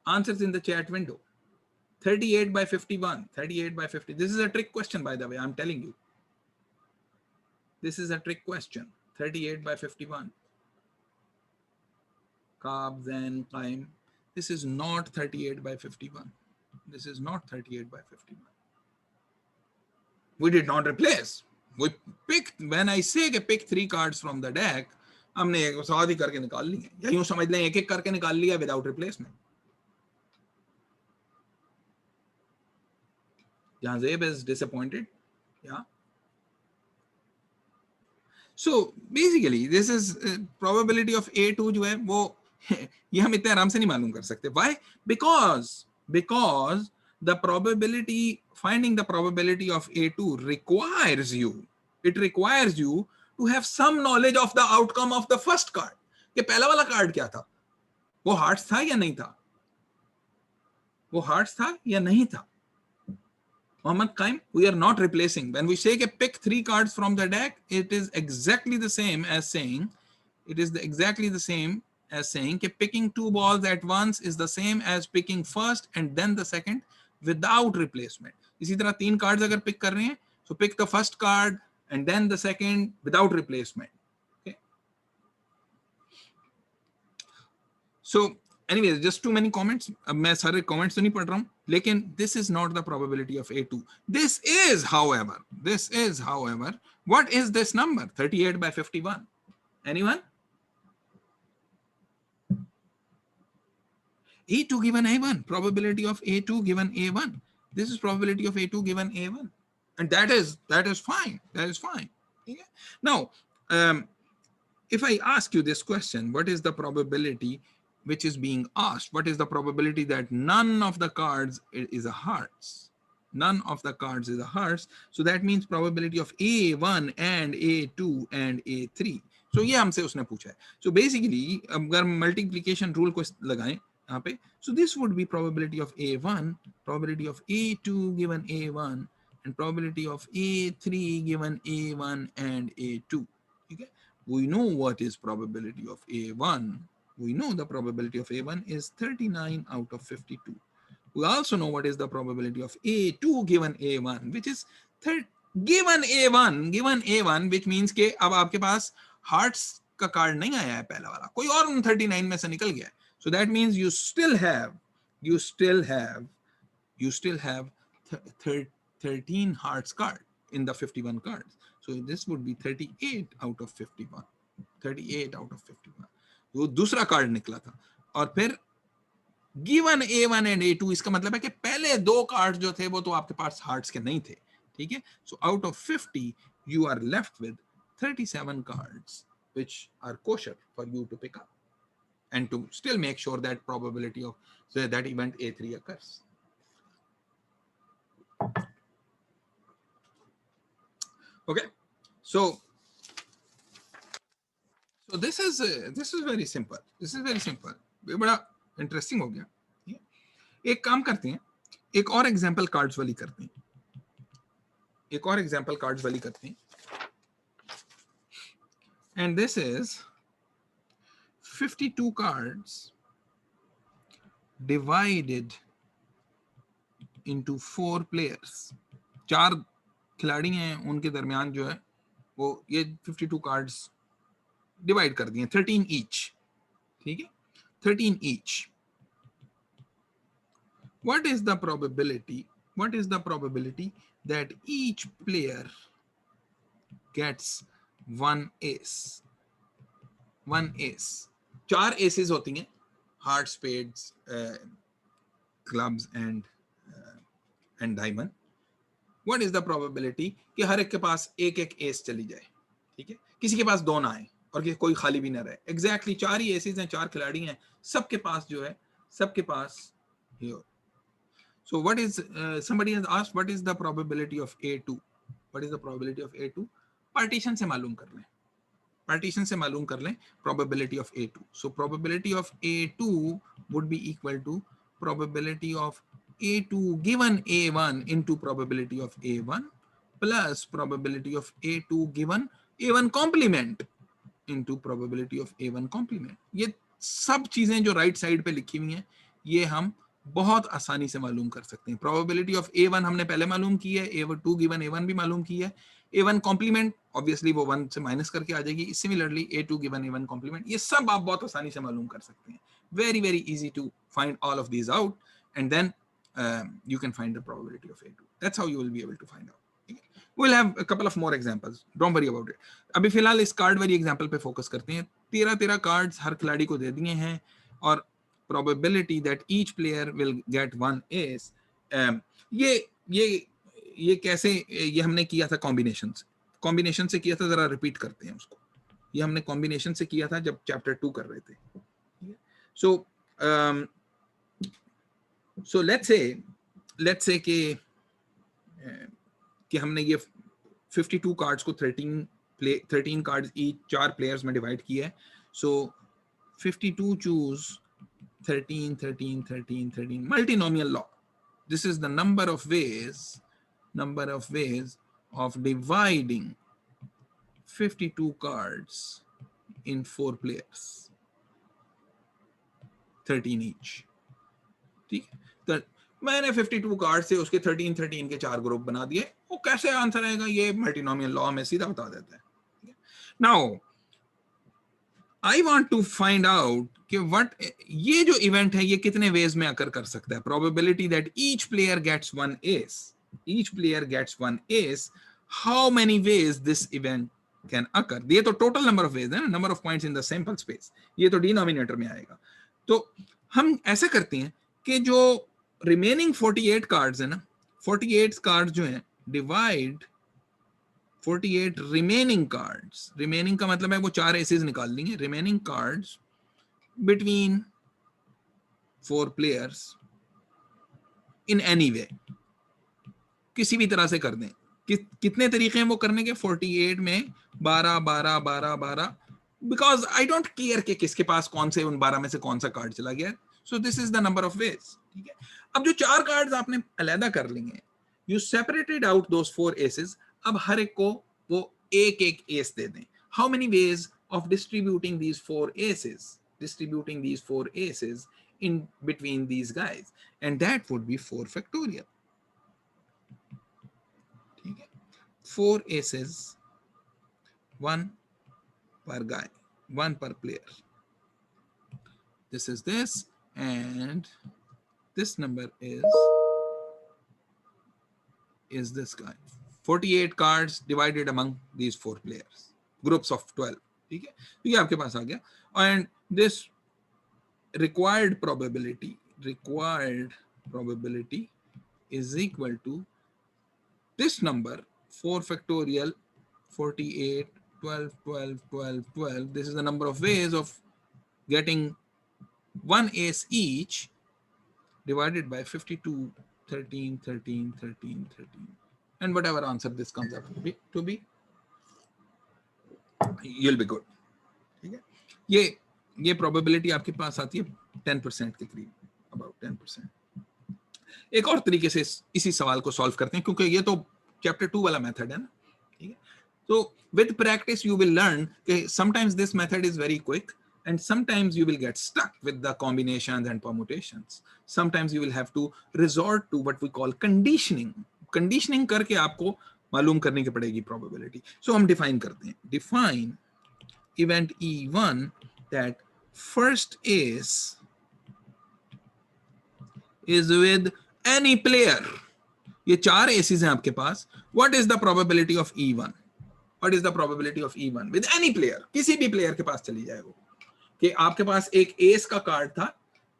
Answers in the chat window. 38 by 51. 38 by 50. This is a trick question, by the way. I'm telling you. This is a trick question. 38 by 51. Qab, then Qaim. This is not 38 by 51. This is not 38 by 51. We did not replace. We picked, when I say pick 3 cards from the deck, हमने साथ ही करके निकाल लिए, या यूं समझ लें एक एक करके निकाल लिया without replacement. Jahan Zeib is disappointed. Yeah. So basically this is probability of A2 जो है वो ये हम इतने आराम से नहीं मालूम कर सकते. Why? Because the probability, finding the probability of A2 requires you to have some knowledge of the outcome of the first card. कि पहला वाला कार्ड क्या था, वो हार्ट्स था या नहीं था, वो हार्ट्स था या नहीं था. Muhammad Qaim, we are not replacing. When we say pick 3 cards from the deck, it is exactly the same as saying picking 2 balls at once is the same as picking first and then the second without replacement. इसी तरह 3 cards अगर pick कर रहे हैं, so pick the first card and then the second without replacement. Okay. So anyways, just too many comments. अब मैं सारे comments तो नहीं पढ़ रहा हूँ, लेकिन this is not the probability of A2. This is, however, what is this number? 38 by 51. Anyone? A2 given A1, probability of A2 given A1. This is probability of A2 given A1. And that is fine. That is fine. Okay. Now, if I ask you this question, what is the probability which is being asked? What is the probability that none of the cards is a hearts? None of the cards is a hearts. So that means probability of A1 and A2 and A3. So ये हमसे उसने पूछा है. So basically, अगर multiplication rule को लगाएं यहाँ पे, so this would be probability of A1, probability of A2 given A1, and probability of A3 given A1 and A2. Okay? We know what is probability of A1. We know the probability of A1 is 39 out of 52. We also know what is the probability of A2 given A1, which is given A1, which means के अब आपके पास hearts का card नहीं आया है पहला वाला, कोई और 39 में से निकल गया. So that means you still have 13 hearts card in the 51 cards. So this would be 38 out of 51. 38 out of 51. वो दूसरा कार्ड निकला था. और फिर गिवन A1 एंड A2, इसका मतलब है कि पहले 2 कार्ड जो थे वो तो आपके पास हार्ट्स के नहीं थे. ठीक है. So out of 50 you are left with 37 cards which are kosher for you to pick up and to still make sure that probability of that event A3 occurs. Okay. So this is very simple. This is very simple. ये बड़ा interesting हो गया. एक काम करते हैं, एक और एग्जांपल कार्ड्स वाली करते हैं. And this is 52 cards divided into 4 players. 4 खिलाड़ी हैं, उनके दरमियान जो है वो ये 52 कार्ड्स डिवाइड कर दिए, 13 each. ठीक है, 13 each. What is the probability that each player gets 1 ace? 1 ace. 4 aces होती हैं, heart, spades, clubs and diamond. What is the probability कि हर एक के पास एक एक ace चली जाए. ठीक है, किसी के पास 2 ना आए और कोई खाली भी ना रहे. Exactly 4 ही aces हैं, 4 खिलाड़ी हैं, सबके पास जो है, सबके पास here. So what is somebody has asked what is the probability of A2? What is the probability of A2? Partition से मालूम कर लें probability of A2. So probability of A2 would be equal to probability of A2 given A1 into probability of A1 plus probability of A2 given A1 complement into probability of A1 complement. ये सब चीजें जो right side पे लिखी हुई हैं, ये हम बहुत आसानी से मालूम कर सकते हैं। प्रोबेबिलिटी ऑफ A1 हमने पहले मालूम की है, A2 गिवन A1 भी मालूम की है, A1 कॉम्प्लीमेंट ऑब्वियसली वो 1 से माइनस करके आ जाएगी, similarly A2 given A1 complement, ये सब आप बहुत आसानी से मालूम कर सकते हैं। Very very easy to find all of these out and then you can find the probability of A2. That's how you will be able to find out. We'll have a couple of more examples. Don't worry about it. अभी फिलहाल इस card वाली example पे focus करते हैं। 13 cards हर खिलाड़ी को दे दिए हैं और probability that each player will get one ace. ये कैसे, ये हमने किया था कॉम्बिनेशन से किया था, जरा रिपीट करते हैं उसको। ये हमने कॉम्बिनेशन से किया था जब चैप्टर 2 कर रहे थे। सो लेट्स से कि हमने ये 52 कार्ड्स को 13 कार्ड्स ईच 4 प्लेयर्स में डिवाइड किया है। सो 52 choose 13 13 13 13 multinomial law. This is the number of ways of dividing 52 cards in 4 players, 13 each. ठीक है, तो मैंने 52 कार्ड से उसके 13 13 के 4 ग्रुप बना दिए। वो कैसे आंसर आएगा, ये मल्टीनोमियल लॉ में सीधा बता देता है। Now I want to find out कि व्हाट, ये जो इवेंट है ये कितने वेज में अकर कर सकता है। Probability that each player gets one ace, how many ways this event can occur. ये तो टोटल नंबर ऑफ वेज है ना, number of points in the sample space, ये तो डिनोमिनेटर में आएगा। तो हम ऐसा करते हैं कि जो रिमेनिंग 48 कार्ड्स है ना, 48 कार्ड्स जो हैं, डिवाइड 48 रिमेनिंग कार्ड्स, रिमेनिंग का मतलब है वो 4 एसेस निकाल देंगे, remaining cards between 4 players in any way, किसी भी तरह से कर दें। कितने तरीके हैं वो करने के, 48 में 12 12 12 12, बिकॉज आई डोंट केयर कि किसके पास कौन से उन 12 में से कौन सा कार्ड चला गया। So this is the number of veg. ठीक है, अब जो 4 कार्ड्स आपने अलहदा कर लेंगे, you separated out those 4 aces, अब हर एक को वो एक एक एस दे दें। How many ways of distributing these 4 aces in between these guys, and that would be 4 factorial. ठीक है, 4 aces, 1 per guy, 1 per player. This is this, and this number is this guy. 48 cards divided among these 4 players, groups of 12. ठीक है, तो ये आपके पास आ गया, and this required probability is equal to this number, 4 factorial 48 12 12 12 12. This is the number of ways of getting one ace each, divided by 52 13 13 13 13, and whatever answer this comes up to be, you'll be good. ठीक है, ये probability आपके पास आती है 10% के करीब, about 10%। एक और तरीके से इसी सवाल को सॉल्व करते हैं, क्योंकि ये तो चैप्टर 2 वाला मेथड है ना। ठीक है, तो with practice you will learn कि sometimes this method is very quick and sometimes you will get stuck with the combinations and permutations. Sometimes you will have to resort to what we call conditioning करके आपको मालूम करने की पड़ेगी probability. So हम define करते हैं, define event E1 that first ace is with any player. ये 4 aces हैं आपके पास. What is the probability of E1? What is the probability of E1 with any player? किसी भी player के पास चली जाएगा कि आपके पास एक एस का कार्ड था,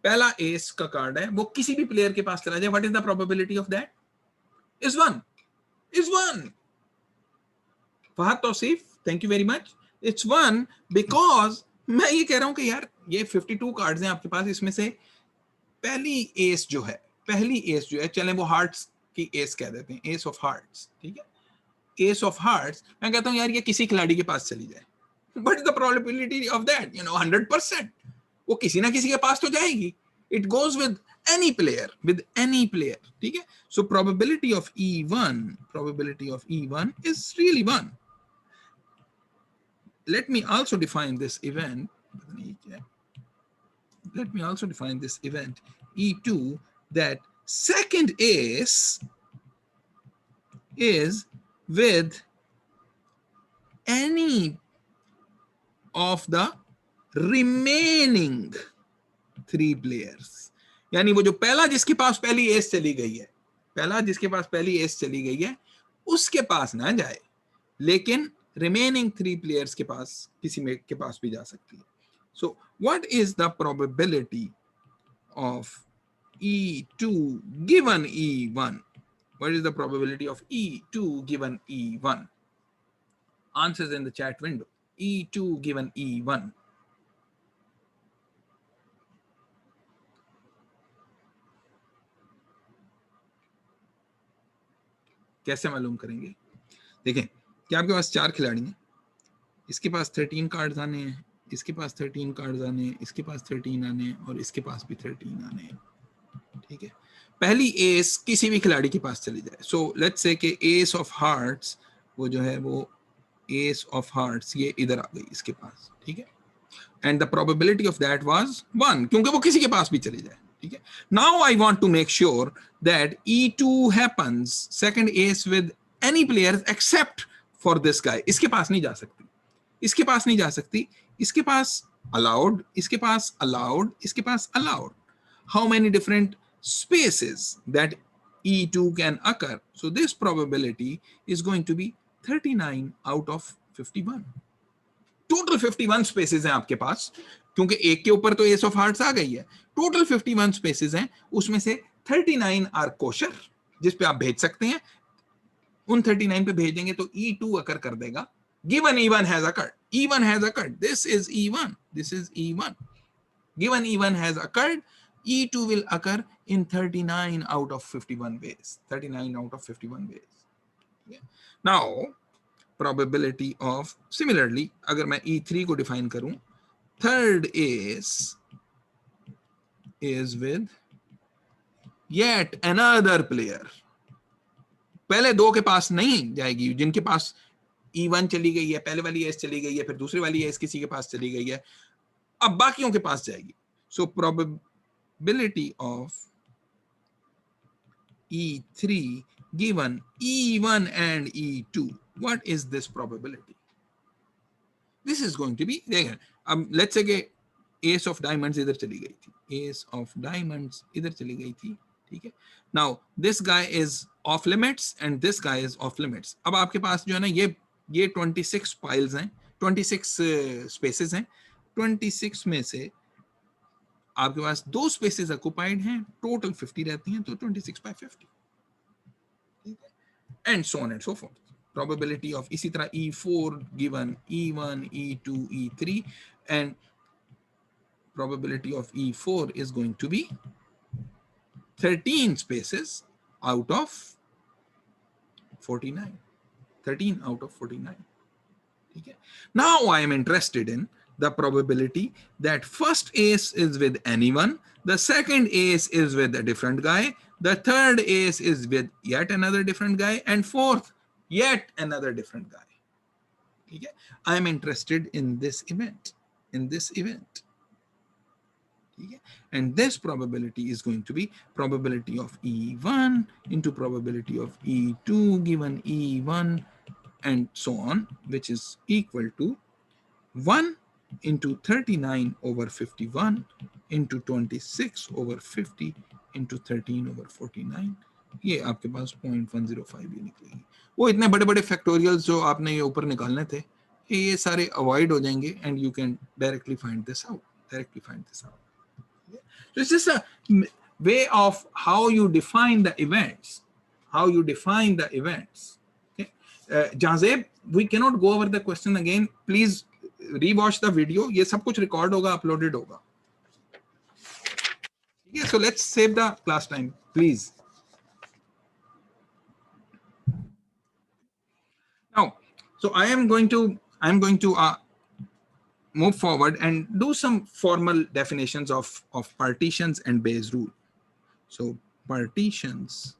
पहला एस का कार्ड है, वो किसी भी प्लेयर के पास चला जाए। What is the probability of that? Is 1 Fahad Tauseef, thank you very much. It's 1 because मैं ये कह रहा हूं कि यार ये 52 कार्ड्स हैं आपके पास, इसमें से पहली एस जो है, चलें वो हार्ट्स की एस कह देते हैं, एस ऑफ हार्ट्स। ठीक है, एस ऑफ हार्ट्स, मैं कहता हूं यार ये किसी खिलाड़ी के पास चली जाए। What is the probability of that? 100%. वो किसी ना किसी के पास तो जाएगी। It goes with any player. ठीक है? So probability of E1 is really 1. Let me also define this event. E2 that second ace is with any of the remaining 3 players. यानी वो जो पहला जिसके पास पहली एस चली गई है, पहला जिसके पास पहली एस चली गई है उसके पास ना जाए, लेकिन रिमेनिंग 3 प्लेयर्स के पास किसी में के पास भी जा सकती है. सो what is the probability of E2 given E1? What is the probability of E2 given E1? Answers in the chat window. E2 given E1. कैसे मालूम करेंगे? देखें कि आपके पास 4 खिलाड़ी हैं, इसके पास 13 कार्ड्स आने हैं, इसके पास 13 कार्ड्स आने हैं, इसके पास 13 आने हैं और इसके पास भी 13 आने हैं. ठीक है, पहली एस किसी भी खिलाड़ी के पास चली जाए. सो लेट्स से कि एस ऑफ हार्ट्स, वो जो है वो एस ऑफ हार्ट्स ये इधर आ गई इसके पास. ठीक है, and the probability of that was 1, क्योंकि वो किसी के पास भी चली जाए. ठीक है, now I want to make sure that E2 happens second ace with any players except for this guy. इसके पास नहीं जा सकती, इसके पास नहीं जा सकती, इसके पास अलाउड, इसके पास अलाउड, इसके पास allowed. How many different spaces that E2 can occur? So this probability is going to be 39 out of 51. Total 51 spaces हैं आपके पास, क्योंकि एक के ऊपर तो एस ऑफ हार्ट्स आ गई है. टोटल 51 spaces हैं, उसमें से 39 आर कोशर, जिस पे आप भेज सकते हैं. उन 39 पे भेजेंगे तो E2 अकर कर देगा. Given E1 has occurred. E1 has occurred. This is E1. This is E1. Given E1 has occurred, E2 will occur in 39 out of 51 ways. 39 out of 51 ways. Okay. Now, probability of, similarly, अगर मैं E3 को define करूं, third ace is with yet another player. पहले दो के पास नहीं जाएगी, जिनके पास E1 चली गई है, पहले वाली एस चली गई है, फिर दूसरी वाली एस किसी के पास चली गई है, अब बाकियों के पास जाएगी. So probability of E3 given E1 and E2. What is this probability? This is going to be, let's say ace of diamonds इधर चली गई थी, ace of diamonds इधर चली गई थी. ठीक है, now this guy is off limits and this guy is off limits. अब आपके पास जो है ना ये 26 piles हैं, 26 spaces हैं. 26 में से आपके पास 2 स्पेसेस ऑक्युपाइड हैं, टोटल 50 रहती हैं, तो 26 by 50. And so on and so forth. Probability of इसी तरह E4 given E1, E2, E3, and probability of E4 is going to be 13 spaces out of 49. 13 out of 49. ठीक है, now I am interested in the probability that first ace is with anyone, the second ace is with a different guy, the third ace is with yet another different guy, and fourth yet another different guy. Okay? I am interested in this event, okay? And this probability is going to be probability of E1 into probability of E2 given E1 and so on, which is equal to 1 into 39 over 51 into 26 over 50 into 13 over 49. ये आपके पास 0.105 भी निकलेगी. वो इतने बड़े बड़े factorials जो आपने ये ऊपर निकालने थे, ये सारे अवॉइड हो जाएंगे and you can directly find this out. So it's just a way of how you define the events. Okay. Jazeb, we cannot go over the question again. Please rewatch the video. ये सब कुछ record होगा, uploaded होगा. Yeah, so let's save the class time, please. Now, so I am going to move forward and do some formal definitions of partitions and Bayes rule. So partitions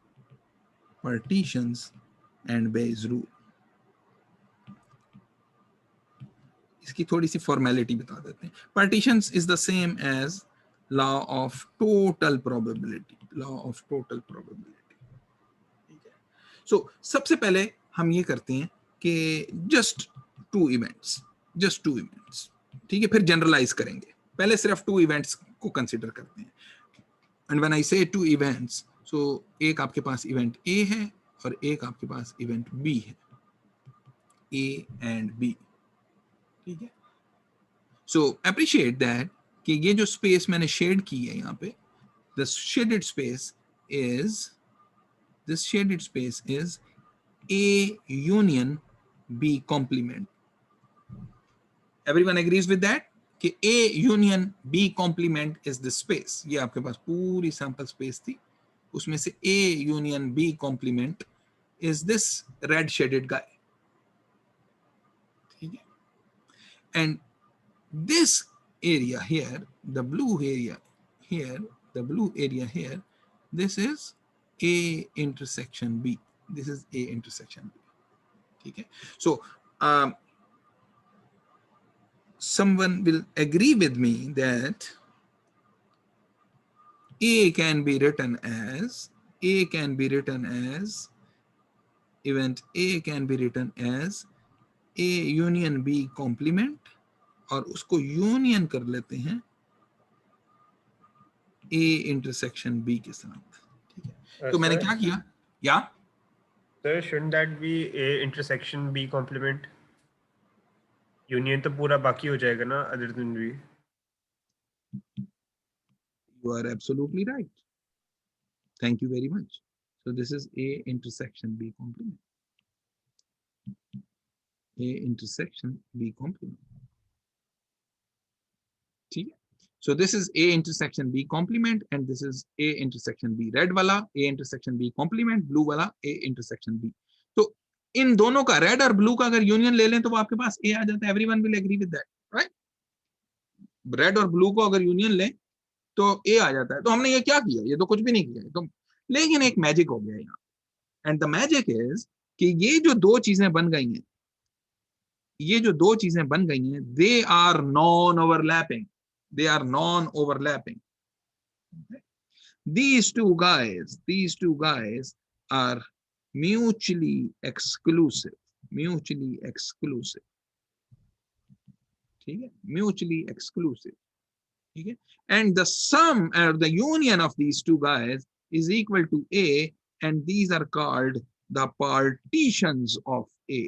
and Bayes rule. इसकी थोड़ी सी formality बता देते हैं. Partitions is the same as law of total probability, law of total probability. ठीक है, सो सबसे पहले हम ये करते हैं कि जस्ट टू इवेंट्स, ठीक है, फिर जनरलाइज करेंगे। पहले सिर्फ टू इवेंट्स को कंसीडर करते हैं। एंड व्हेन आई से टू इवेंट्स, सो एक आपके पास इवेंट ए है और एक आपके पास इवेंट बी है, ए एंड बी। ठीक है, सो अप्रिशिएट दैट कि ये जो स्पेस मैंने शेड की है यहाँ पे, the shaded space is, this shaded space is A union B complement. Everyone agrees with that कि A union B complement is the space. ये आपके पास पूरी sample space थी, उसमें से A union B complement is this red shaded guy. ठीक है, and this area here, the blue area here, the blue area here, this is A intersection B. This is A intersection B. ठीक है, so someone will agree with me that A can be written as, event A can be written as A union B complement, और उसको union कर लेते हैं A intersection B के साथ। ठीक है, तो मैंने क्या किया, या Sir, shouldn't that be A intersection B complement? Union तो पूरा बाकी हो जाएगा ना other than B. You are absolutely right. Thank you very much. So this is A intersection B complement. A intersection B complement. ठीक है, so this is A intersection B complement and this is A intersection B. Red वाला A intersection B complement, blue वाला A intersection B. तो इन दोनों का, red और blue का अगर यूनियन ले लें तो वो आपके पास A आ जाता है। Everyone will agree with that, right? Red और ब्लू को अगर यूनियन लें तो A आ जाता है। तो हमने ये क्या किया, ये तो कुछ भी नहीं किया है, तो लेकिन एक मैजिक हो गया यहाँ, एंड द मैजिक इज कि ये जो दो चीजें बन गई हैं, ये जो दो चीजें बन गई हैं, they are non overlapping, they are non-overlapping. Okay. These two guys are mutually exclusive. ठीक है, mutually exclusive. ठीक है, and the sum or the union of these two guys is equal to A, and these are called the partitions of A.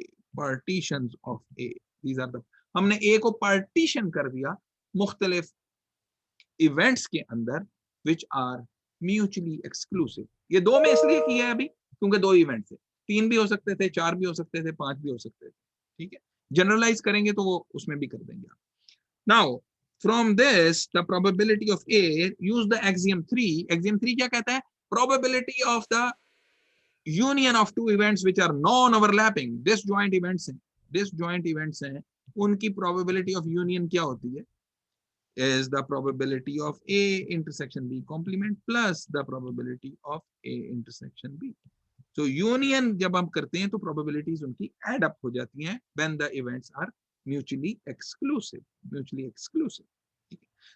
These are the, हमने A को partition कर दिया मुख्तलिफ events के अंदर, विच आर म्यूचुअली एक्सक्लूसिव। ये दो में इसलिए किया है अभी क्योंकि दो इवेंट्स है, तीन भी हो सकते थे, चार भी हो सकते थे, पांच भी हो सकते थे। ठीक है, जनरलाइज करेंगे तो वो उसमें भी कर देंगे आप। Now from this the probability of A, use the axiom 3। Axiom 3 क्या कहता है? Probability of the union of two events which are non overlapping, disjoint events हैं, उनकी प्रोबेबिलिटी ऑफ यूनियन क्या होती है? Is the probability of A intersection B complement plus the probability of A intersection B. So union जब हम करते हैं तो probabilities उनकी add up हो जाती हैं when the events are mutually exclusive.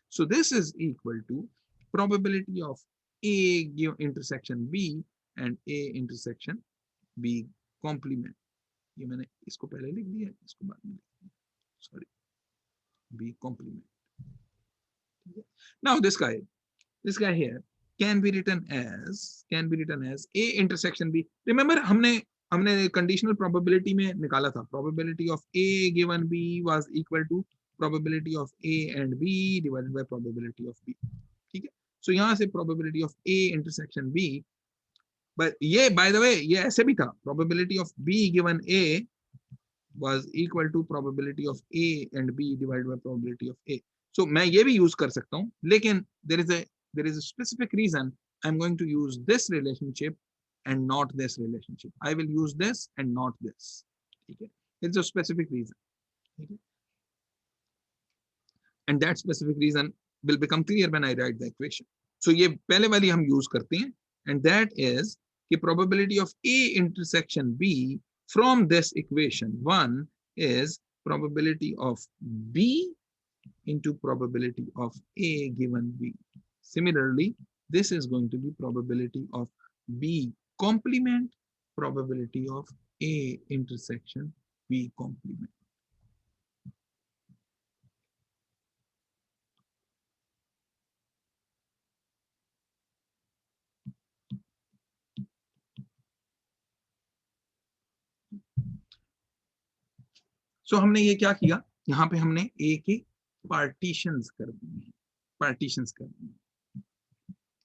So this is equal to probability of A intersection B and A intersection B complement. ये मैंने इसको पहले लिख दिया, इसको बाद में लिख दिया, sorry, B complement. Now this guy here can be written as A intersection B. Remember हमने conditional probability में निकाला था, probability of A given B was equal to probability of A and B divided by probability of B. ठीक है, so यहाँ से probability of A intersection B, but ये by the way ये ऐसे भी था, probability of B given A was equal to probability of A and B divided by probability of A. So मैं ये भी use कर सकता हूँ, लेकिन there is a specific reason I'm going to use this relationship and not this relationship. I will use this and not this. ठीक है, it's a specific reason. ठीक है, and that specific reason will become clear when I write the equation. So ये पहले वाली हम use करते हैं, and that is the probability of A intersection B from this equation 1 is probability of B into probability of A given B. Similarly, this is going to be probability of B complement probability of A intersection B complement. सो हमने ये क्या किया, यहाँ पे हमने ए के partitions कर दिए, पार्टीशंस कर दिए,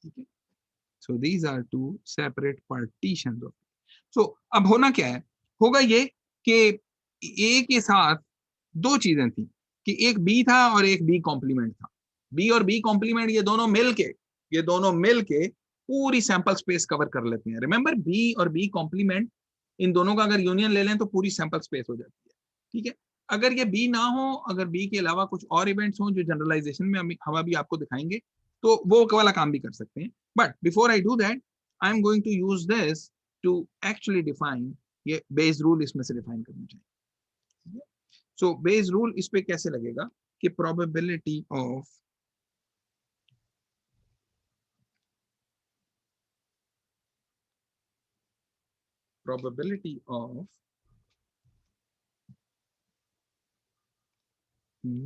ठीक है। So these are two separate partitions of. So अब होना क्या है, होगा ये कि ए के साथ दो चीजें थी कि एक बी था और एक बी कॉम्प्लीमेंट था। बी और बी कॉम्प्लीमेंट ये दोनों मिलके पूरी सैंपल स्पेस कवर कर लेते हैं। रिमेंबर, बी और बी कॉम्प्लीमेंट, इन दोनों का अगर यूनियन ले लें तो पूरी सैंपल स्पेस हो जाती है, ठीक है। अगर ये बी ना हो, अगर बी के अलावा कुछ और इवेंट्स हो जो जनरलाइजेशन में हम अभी आपको दिखाएंगे, तो वो वाला काम भी कर सकते हैं। But before I do that, I am going to use this to actually define, ये बेस रूल इसमें से डिफाइन करना चाहिए। सो बेस रूल इस पे कैसे लगेगा कि probability of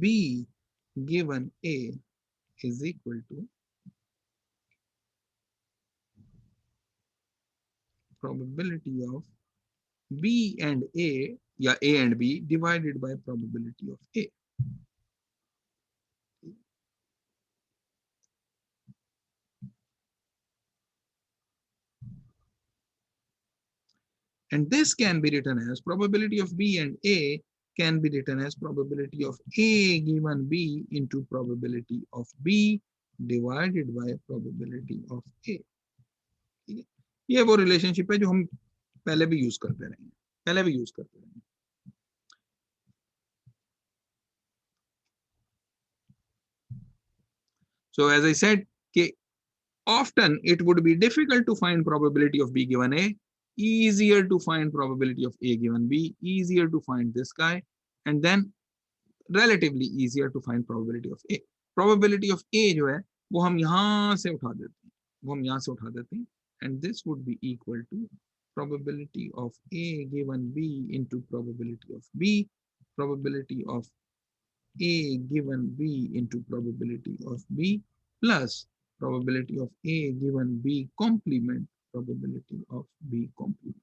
B given A is equal to probability of B and A या A and B divided by probability of A. And this can be written as probability of B and A can be written as probability of A given B into probability of B divided by probability of A. ये वो relationship है जो हम पहले भी use करते रहेंगे, So as I said, often it would be difficult to find probability of B given A, easier to find probability of A given B, easier to find this guy, and then relatively easier to find probability of A. Probability of A जो है वो हम यहाँ से उठा देते हैं, and this would be equal to probability of A given B into probability of B, probability of A given B into probability of B plus probability of A given B complement probability of B complement.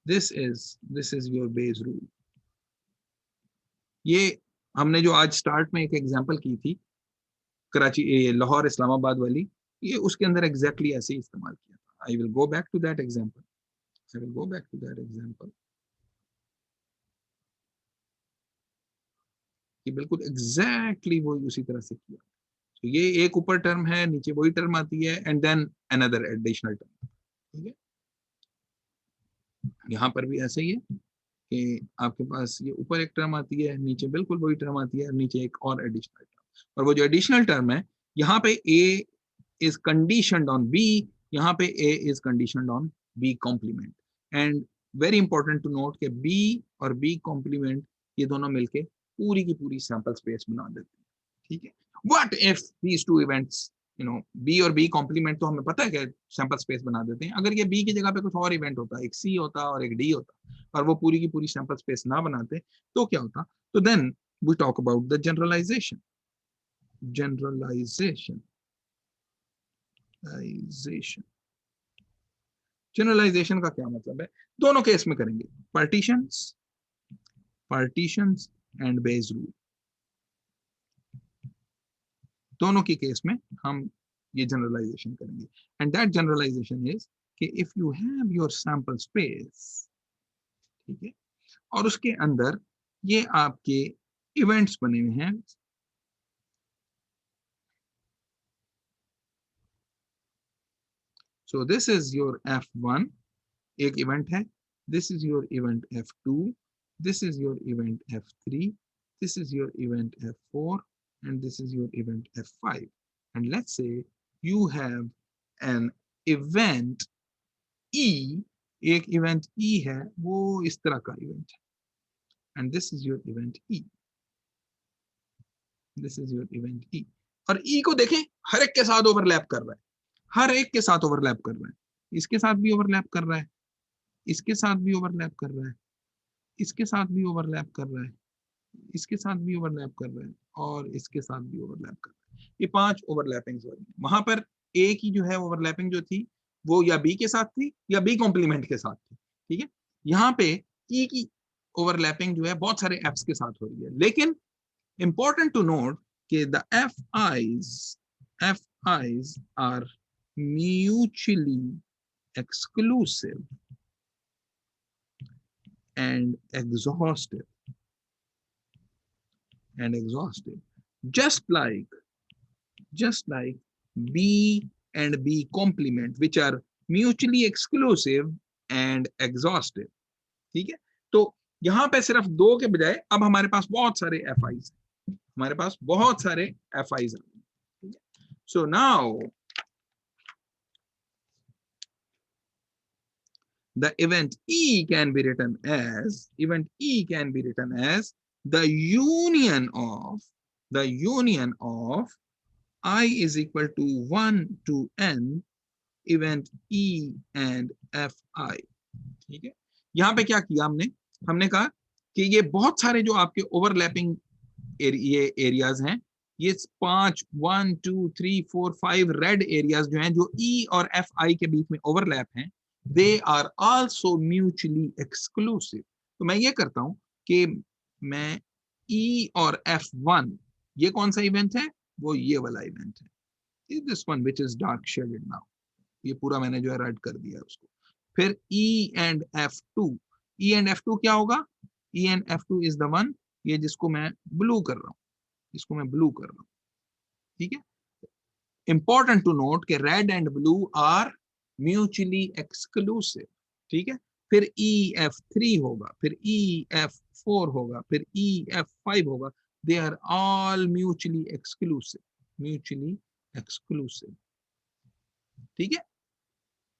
This is your Bayes rule. ये हमने जो आज start में एक example की थी कराची लाहौर इस्लामाबाद वाली, ये उसके अंदर एग्जैक्टली ऐसे ही इस्तेमाल किया था। I will go back to that example. कि बिल्कुल एग्जैक्टली वो उसी तरह से किया। तो ये एक ऊपर टर्म है, नीचे वही टर्म आती है, and then another additional term, ठीक है। यहाँ पर भी ऐसे ही है कि आपके पास ये ऊपर एक टर्म आती है, नीचे बिल्कुल वही टर्म आती है, नीचे एक और एडिशनल टर्म, और वो जो एडिशनल टर्म है यहाँ पे A is conditioned on B, यहाँ पे A is conditioned on B complement, and very important to note कि B और B complement ये दोनों मिलके पूरी की पूरी सैंपल स्पेस बना देते हैं, ठीक है। What if these two events, B और B कॉम्प्लीमेंट तो हमें पता है कि सैंपल स्पेस बना देते हैं, अगर ये B की जगह पे कुछ और इवेंट होता, एक C होता और एक D होता, और वो पूरी की पूरी सैंपल स्पेस ना बनाते, तो क्या होता? तो then we talk about the generalization का क्या मतलब है? दोनों केस में करेंगे, पार्टीशंस एंड बेस रूल, दोनों के केस में हम ये जनरलाइजेशन करेंगे। एंड दैट जनरलाइजेशन इज कि if you have your sample space, ठीक है, और उसके अंदर ये आपके इवेंट्स बने हुए हैं, so this is your F1 एक इवेंट है, this is your event F2, this is your event F3, this is your event F4, and this is your event F5, and let's say you have an event E, एक event E है, वो इस तरह का event है, and this is your event E, this is your event E. और ई को देखें हर एक के साथ ओवरलैप कर रहा है, हर एक के साथ ओवरलैप कर रहा है, इसके साथ भी ओवरलैप कर रहा है, इसके साथ भी ओवरलैप कर रहा है, इसके साथ भी ओवरलैप कर रहा है, इसके साथ भी ओवरलैप कर रहा है, और इसके साथ भी ओवरलैप कर रहा है। ये 5 ओवरलैपिंग्स हो रही हैं। वहां पर ए की जो है ओवरलैपिंग जो थी वो या बी के साथ थी या बी कॉम्प्लीमेंट के साथ थी, ठीक है। यहाँ पे ई की ओवरलैपिंग जो है बहुत सारे एफ्स के साथ हो रही है, लेकिन इंपॉर्टेंट टू नोट कि the F i's are mutually exclusive and exhaustive just like B and B complement which are mutually exclusive and exhaustive, ठीक है। तो यहां पे सिर्फ 2 के बजाय अब हमारे पास बहुत सारे एफ आईज, हमारे पास बहुत सारे एफ आईज, ठीक है। So now the event E can be written as the union of I is equal to 1 to n event E and Fi, ठीक है। यहां पे क्या किया हमने कहा कि ये बहुत सारे जो आपके ओवरलैपिंग ये एरियाज हैं, ये 5 1 2 3 4 5 रेड एरियाज जो हैं जो E और Fi के बीच में ओवरलैप हैं, they are also mutually exclusive। तो मैं ये करता हूं कि मैं E और F1, ये कौन सा इवेंट है, वो ये वाला इवेंट है, this one which is dark shaded now, ये पूरा मैंने जो है रेड कर दिया है उसको। फिर E एंड F2 क्या होगा, E and F2 is the one, ये जिसको मैं ब्लू कर रहा हूं, ठीक है। इंपॉर्टेंट टू नोट कि red and blue are mutually exclusive, ठीक है। फिर EF3 होगा, फिर EF4 होगा, फिर EF5 होगा, they are all mutually exclusive, ठीक है।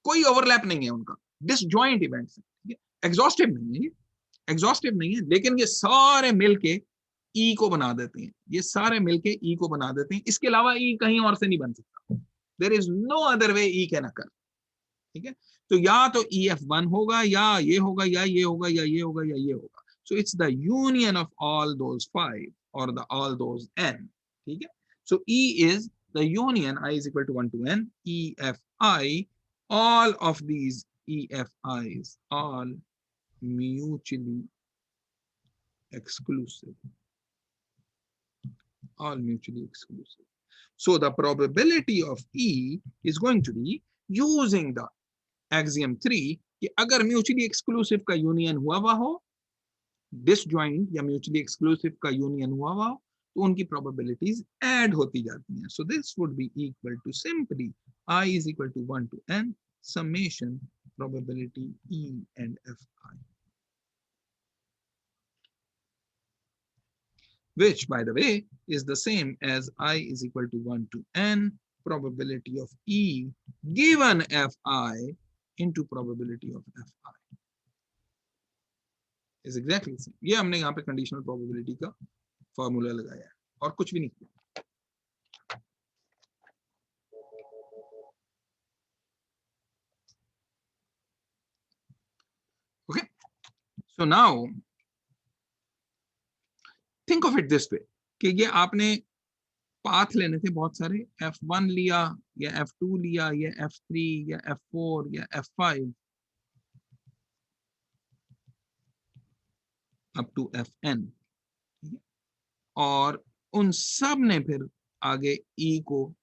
कोई ओवरलैप नहीं है उनका, डिसजॉइंट इवेंट्स है, ठीक है। एग्जॉस्टिव नहीं है, लेकिन ये सारे मिलके ई को बना देते हैं, ये सारे मिलके ई को बना देते हैं, इसके अलावा ई कहीं और से नहीं बन सकता, there is no other way E can occur, ठीक है। तो या तो EF1 होगा, या ये होगा, या ये होगा, या ये होगा, या ये होगा। So it's the union of all those 5 और द ऑल दोज n, ठीक है। सो E is the union I is equal to 1 to n EFI, all of these EFIs all mutually exclusive, so the probability of E is going to be using the axiom 3 कि अगर mutually exclusive का union हुआ हो, disjoint या mutually exclusive का union हुआ हो, तो उनकी प्रोबेबिलिटीज ऐड होती जाती हैं। So this would be equal to simply I is equal to 1 to n summation probability E and Fi, which by the way is the same as I is equal to 1 to n probability of E given Fi into probability of Fi is exactly the same। ये हमने यहाँ पे conditional probability का formula लगाया है और कुछ भी नहीं किया। Okay, so now think of it this way कि ये आपने पाथ लेने थे बहुत सारे, F1 लिया या F2 लिया या F3 या F4 या F5 अप टू Fn, और उन सब ने फिर आगे E को,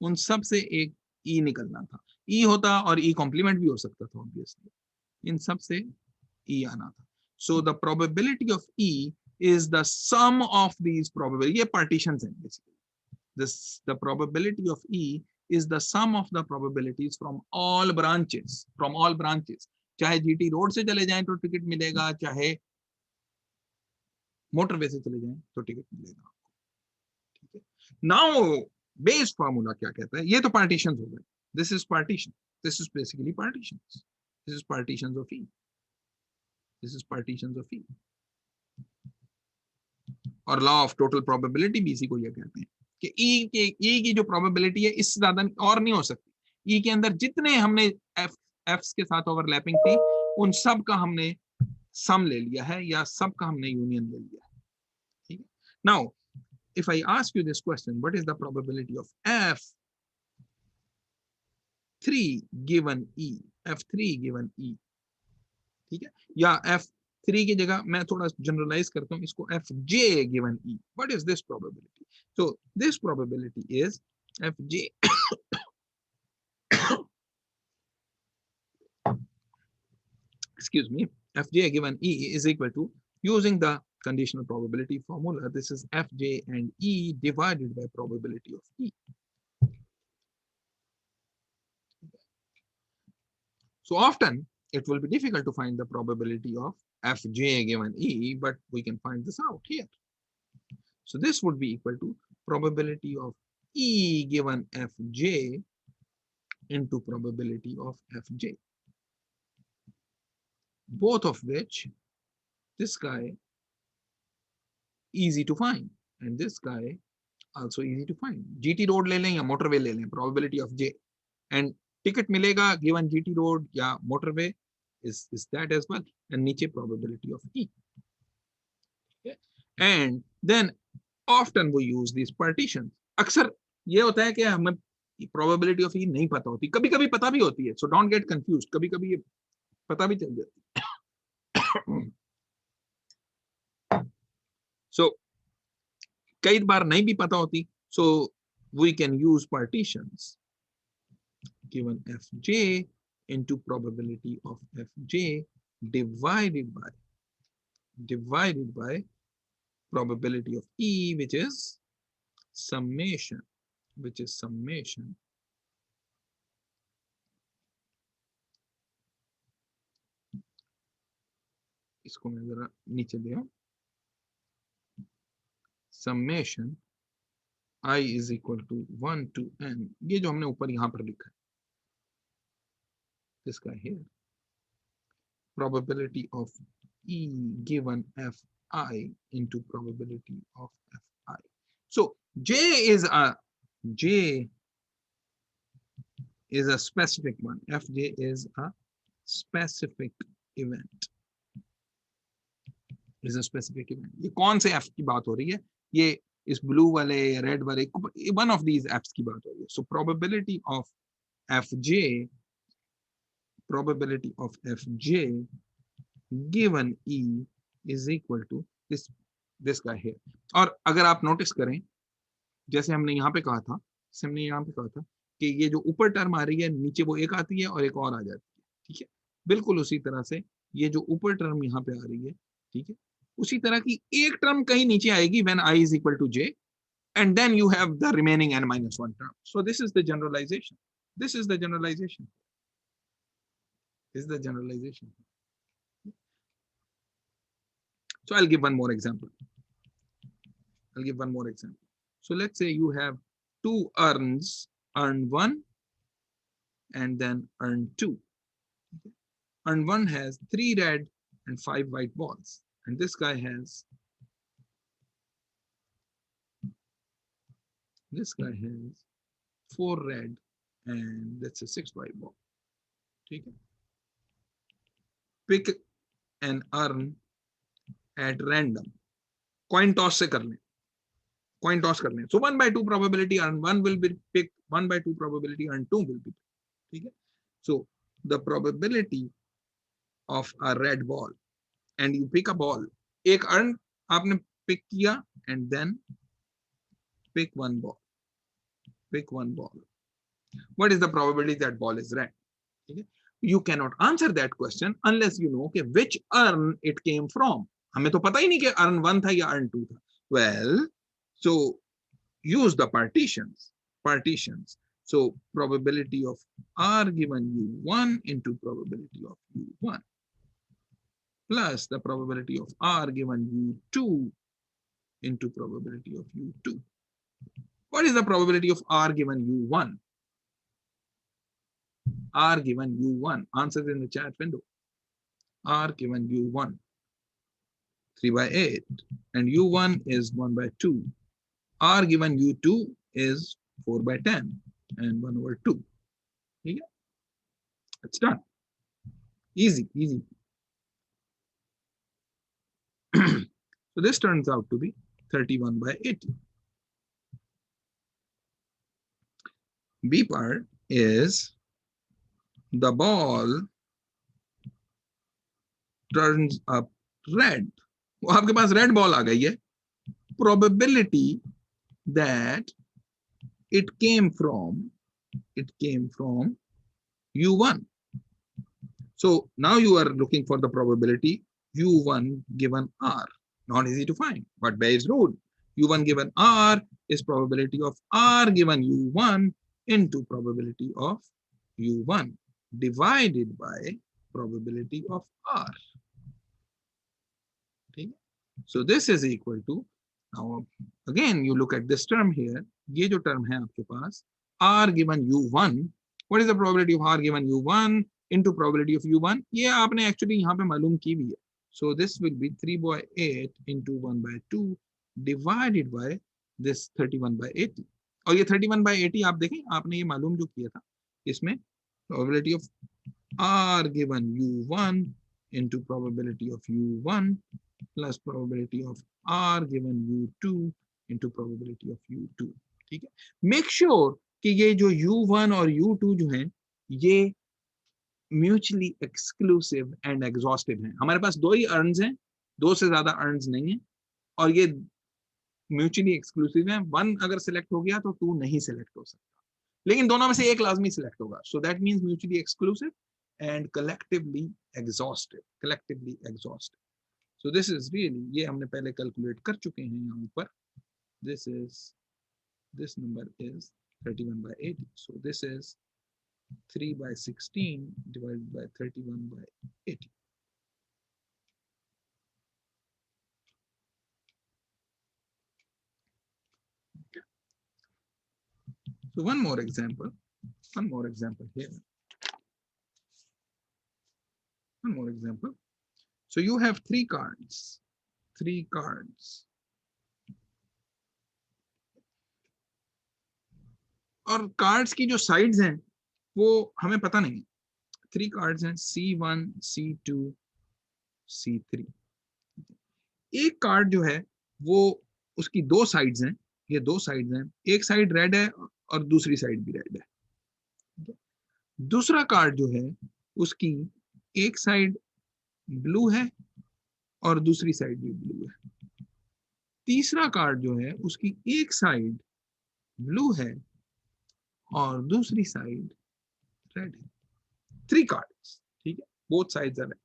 उन सब से एक E निकलना था, E होता और E कॉम्प्लीमेंट भी हो सकता था ऑब्वियसली, इन सब से E आना था। So the probability of E is the sum of these probability, ये partitions हैं basically, the probability of E is the sum of the probabilities from all branches, चाहे GT रोड से चले जाएं तो टिकट मिलेगा, चाहे मोटरवे से चले जाएं तो टिकट मिलेगा आपको, ठीक है। नाउ बेस फार्मूला क्या कहता है, ये तो पार्टीशंस हो गए, this is partition, this is basically partitions, this is partitions of E, this is partitions of E, और लॉ ऑफ टोटल प्रोबेबिलिटी भी इसी को ये कहते हैं कि ई की जो प्रोबेबिलिटी है इससे ज्यादा और नहीं हो सकती। ई के अंदर जितने हमने एफ्स के साथ ओवरलैपिंग थी उन सब का हमने सम ले लिया है या सब का हमने यूनियन ले लिया है। ठीक है। Now if I ask you this question, what is the probability of F3 given E? F3 given E, ठीक है, या F3 की जगह मैं थोड़ा जनरलाइज करता हूं इसको, Fj given E. What is this probability? So this probability is Fj excuse me, Fj given E is equal to, using the conditional probability formula, this is Fj and E divided by probability of E. So often it will be difficult to find the probability of Fj given E, but we can find this out here. So this would be equal to probability of E given Fj into probability of Fj, both of which, this guy easy to find and this guy also easy to find. GT road ले लें या motorway ले लें, probability of J, and ticket मिलेगा given GT road या motorway is that as well, and नीचे probability of E. Okay. And then often we use these partitions. अक्सर ये होता है कि हमें probability of E नहीं पता होती, कभी कभी पता भी होती है, so don't get confused, कभी कभी ये पता भी चल जाती है so कई बार नहीं भी पता होती, so we can use partitions given Fj into probability of Fj divided by probability of E, which is summation, इसको मैं जरा नीचे दिया, summation I is equal to 1 to n, ये जो हमने ऊपर यहां पर लिखा है, this guy here, probability of E given Fi into probability of Fi. So J is a specific one. Fj is a specific event. Is a specific event. ये कौन से F की बात हो रही है? ये इस blue वाले या red वाले, one of these Fs की बात हो रही है. So probability of Fj given E is equal to this guy here. और अगर आप नोटिस करें, जैसे हमने यहाँ पे कहा था, कि ये जो ऊपर टर्म आ रही है नीचे वो एक आती है और एक और आ जाती है, ठीक है, बिल्कुल उसी तरह से ये जो ऊपर टर्म यहाँ पे आ रही है, ठीक है, उसी तरह की एक टर्म कहीं नीचे आएगी when I is equal to j, and then you have the remaining n minus 1 term. So this is the generalization. So I'll give one more example. So let's say you have two urns, urn 1 and then urn 2. Okay. Urn 1 has 3 red and 5 white balls, and this guy has 4 red and that's a 6 white ball. Okay. Pick an urn at random. Coin toss से कर लें. So 1/2 probability urn 1 will be picked, 1/2 probability urn 2 will be picked. Okay. So the probability of a red ball, and you pick a ball, एक urn आपने pick किया and then pick one ball. What is the probability that ball is red? Okay. You cannot answer that question unless you know okay, which urn it came from. हमें तो पता ही नहीं कि urn 1 था या urn 2 था. Well, so use the partitions. So probability of R given U1 into probability of U1 plus the probability of R given U2 into probability of U2. What is the probability of R given U1? R given U1. Answers in the chat window. R given U1. 3 by 8, and u1 is 1 by 2. R given u2 is 4 by 10 and 1 over 2. Okay? It's done. Easy, easy. So this turns out to be 31 by 80. B part is the ball turns up red. वो आपके पास red ball आ गई है. Probability that it came from u1. So now you are looking for the probability u1 given r. Not easy to find, but Bayes' rule. u1 given r is probability of r given u1 into probability of u1 divided by probability of r. Okay? So this is equal to, now again you look at this term here, ये जो term है आपके पास, r given u1, what is the probability of r given u1 into probability of u1? ये आपने actually यहाँ पे मालूम की भी है. So this will be 3 by 8 into 1 by 2 divided by this 31 by 80. और ये 31 by 80 आप देखें, आपने ये मालूम जो किया था, इसमें probability of r given u1 into probability of u1 plus probability of r given u2 into probability of u2. ठीक है. Make sure कि ये जो u1 और u2 जो हैं, ये म्यूचुअली एक्सक्लूसिव एंड एग्जॉस्टिव हैं. हमारे पास दो ही अर्न्स हैं, दो से ज्यादा अर्न्स नहीं है, और ये म्यूचुअली एक्सक्लूसिव हैं. वन अगर सिलेक्ट हो गया तो टू नहीं सिलेक्ट हो सकता, लेकिन दोनों में से एक लाजमी सिलेक्ट होगा. So that means mutually exclusive and collectively exhaustive. So this is really, ये हमने पहले कैलकुलेट कर चुके हैं यहाँ ऊपर. This number is 31 by 80. So this is 3 by 16 divided by 31 by 80. Okay. So one more example here. One more example. So you have three cards. और cards की जो साइड्स हैं वो हमें पता नहीं. 3 कार्ड्स हैं, C1, C2, C3. एक कार्ड जो है वो उसकी 2 साइड्स हैं, ये 2 साइड्स हैं. एक साइड रेड है और दूसरी साइड भी रेड है. दूसरा कार्ड जो है उसकी एक साइड ब्लू है और दूसरी साइड भी ब्लू है. तीसरा कार्ड जो है उसकी एक साइड ब्लू है और दूसरी साइड रेड है. 3 cards. ठीक है, both sides are red.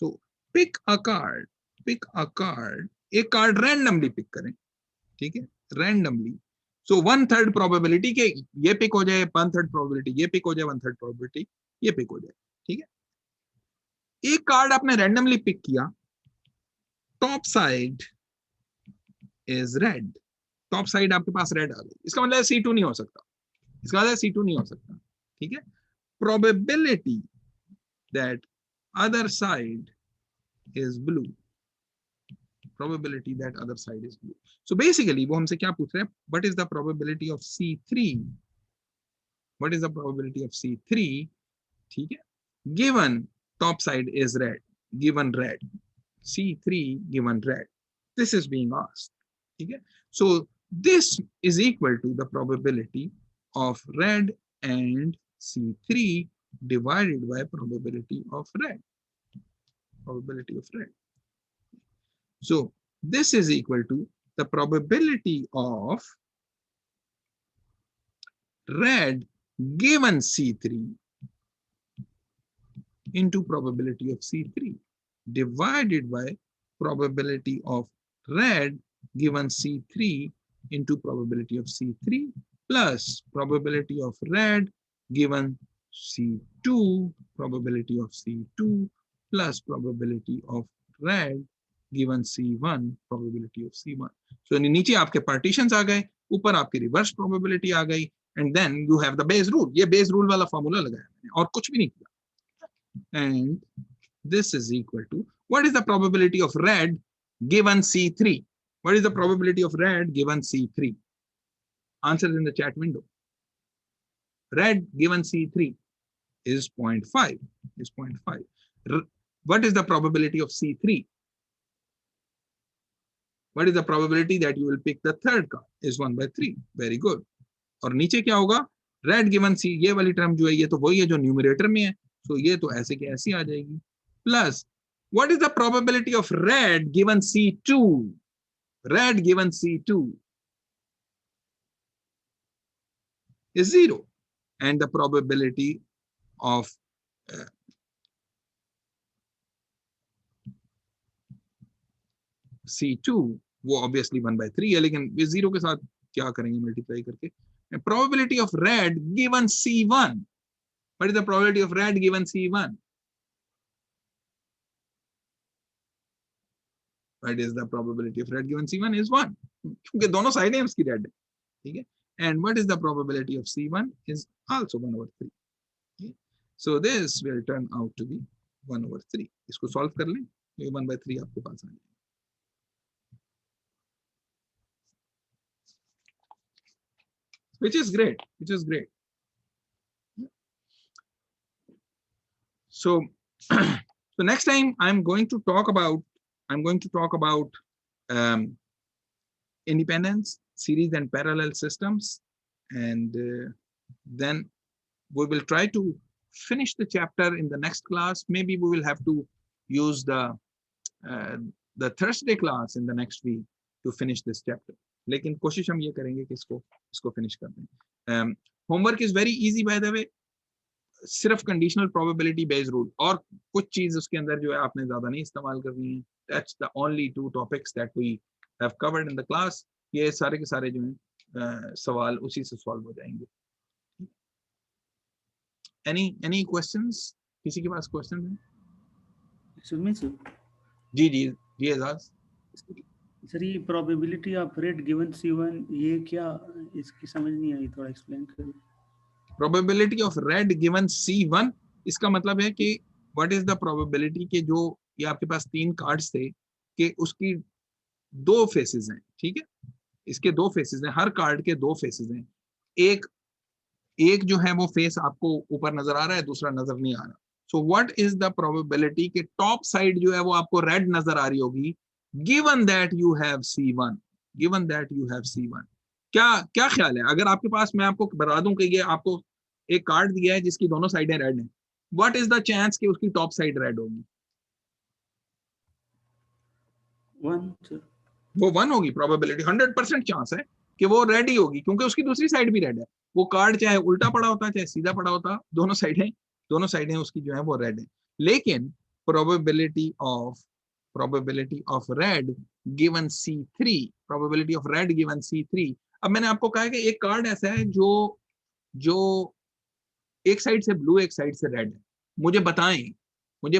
So pick a card. एक कार्ड रैंडमली पिक करें. ठीक है, रैंडमली. So 1/3 probability के ये पिक हो जाए, 1/3 probability ये पिक हो जाए, 1/3 probability ये पिक हो जाए. ठीक है, एक कार्ड आपने रैंडमली पिक किया, top side is red. Top side आपके पास रेड आ गई, इसका मतलब C2 नहीं हो सकता. ठीक है, probability that other side is blue. So basically वो हमसे क्या पूछ रहे हैं, what is the probability of C3? ठीक है, given top side is red, given red, C3 given red. This is being asked. ठीक है, so this is equal to the probability of red and C3 divided by probability of red. So this is equal to the probability of red given C3 into probability of C3 divided by probability of red given C3 into probability of C3 plus probability of red given C2, probability of C2 plus probability of red given C1, probability of C1. So नीचे आपके partitions आ गए, ऊपर आपकी reverse probability आ गई, and then you have the Bayes rule. ये Bayes rule वाला formula लगाया मैंने और कुछ भी नहीं किया. And this is equal to, what is the probability of red given C3? What is the probability of red given C3? Answer in the chat window. Red given C3 is 0.5. Is 0.5. What is the probability of C3? What is the probability that you will pick the third card? Is 1/3. Very good. और नीचे क्या होगा? Red given C, ये वाली term जो है ये तो वही है जो न्यूमरेटर में है, तो ये तो ऐसे के ऐसी आ जाएगी. Plus, what is the probability of red given C2? Red given C2 is 0, and the probability of C2 वो obviously 1/3 है, लेकिन ये 0 के साथ क्या करेंगे मल्टीप्लाई करके. And probability of red given C1. What is the probability of red given C1? What is the probability of red given C1 is 1, क्योंकि दोनों साइडें उसकी रेड है, ठीक है. And what is the probability of C1 is also 1/3. Okay? So this will turn out to be 1/3. इसको solve कर लें, ये 1/3 आपके पास आ जाएगा. Which is great, which is great. So, so next time I'm going to talk about independence, series and parallel systems, and then we will try to finish the chapter in the next class. Maybe we will have to use the Thursday class in the next week to finish this chapter. लेकिन कोशिश हम ये करेंगे कि इसको finish कर दें. Homework is very easy by the way, सिर्फ कंडीशनल प्रोबेबिलिटी बेस्ड रूल और कुछ चीज उसके अंदर जो है आपने ज्यादा नहीं इस्तेमाल करनी है. That's the only 2 topics that we have covered in the class. ये सारे के सारे जो हैं सवाल उसी से सॉल्व हो जाएंगे. Any questions? किसी के पास क्वेश्चन है? सुमित सर जी जी जी एजाज सर, ये probability of red given C1 ये क्या, इसकी समझ नहीं आई, थोड़ा एक्सप्लेन करिए. Probability of red given C1, इसका मतलब है कि व्हाट इज द प्रोबेबिलिटी कि जो ये आपके पास 3 कार्ड्स थे कि उसकी 2 फेसेस हैं, ठीक है. इसके 2 फेसेस हैं, हर कार्ड के 2 फेसेस हैं. एक जो है वो फेस आपको ऊपर नजर आ रहा है, दूसरा नजर नहीं आ रहा. सो व्हाट इज द प्रोबेबिलिटी कि टॉप साइड जो है वो आपको रेड नजर आ रही होगी given that you have C1. given that you have C1, क्या ख्याल है? अगर आपके पास, मैं आपको बता दूं कि ये आपको एक कार्ड दिया है जिसकी दोनों साइडें रेड हैं, व्हाट इज द चांस कि उसकी टॉप साइड रेड होगी? 1 वो 1 होगी. प्रोबेबिलिटी 100% चांस है कि वो रेड ही होगी, क्योंकि उसकी दूसरी साइड भी रेड है. वो कार्ड चाहे उल्टा पड़ा होता चाहे सीधा पड़ा होता, दोनों साइडें उसकी जो है वो रेड है. लेकिन probability of red given C3, probability of red given C3. अब मैंने आपको कहा है कि एक कार्ड ऐसा है जो एक साइड से ब्लू एक साइड से रेड है. मुझे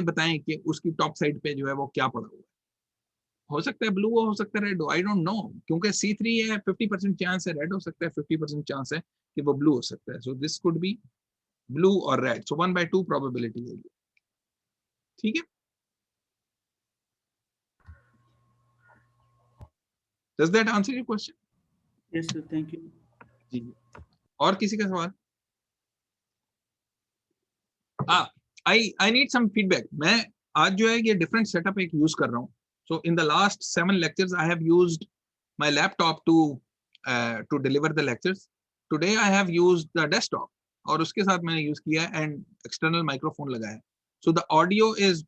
बताएं कि उसकी टॉप साइड पे जो है वो क्या पड़ा हुआ है. हो सकता है ब्लू हो सकता है रेड हो, आई डोंट नो, क्योंकि C3 है, 50% चांस है रेड हो सकता है, 50% चांस है कि वो ब्लू हो सकता है. So this could be blue और रेड. सो 1/2 प्रोबेबिलिटी है, ठीक है. Does that answer your question? Yes sir, thank you. जी. और किसी का सवाल? I need some feedback. मैं आज जो है ये different setup एक use कर रहा हूँ. So in the last 7 lectures I have used my laptop to deliver the lectures. Today I have used the desktop और उसके साथ मैंने use किया and external microphone लगाया. So the audio is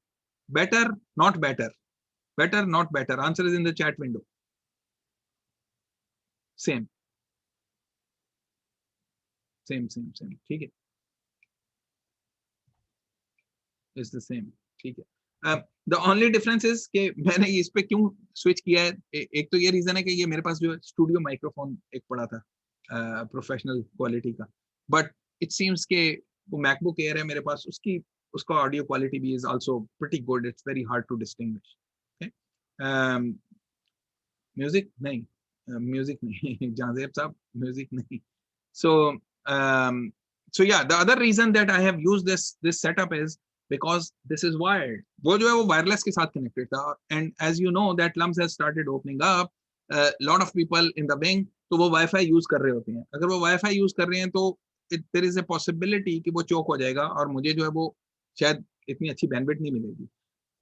better, not better. Better, not better. Answer is in the chat window. Same, ठीक है. It's the same, ठीक है. द ओनली डिफरेंस इज कि मैंने इस पे क्यों स्विच किया है. एक तो ये रीजन है कि ये मेरे पास जो स्टूडियो माइक्रोफोन एक पड़ा था प्रोफेशनल क्वालिटी का, बट इट सीम्स के वो मैकबुक एयर है मेरे पास, उसका ऑडियो क्वालिटी भी is also pretty good. It's very hard to distinguish. Music नहीं, music nahi, Janzeb sahab, music nahi. So yeah, the other reason that I have used this setup is because this is wired. वो जो है वो wireless के साथ connected था, and as you know that LUMS has started opening up, lot of people in the wing तो वो wifi use कर रहे होते हैं. अगर वो वाईफाई यूज कर रहे हैं तो there is a possibility कि वो चोक हो जाएगा और मुझे जो है वो शायद इतनी अच्छी बैंडविड्थ नहीं मिलेगी.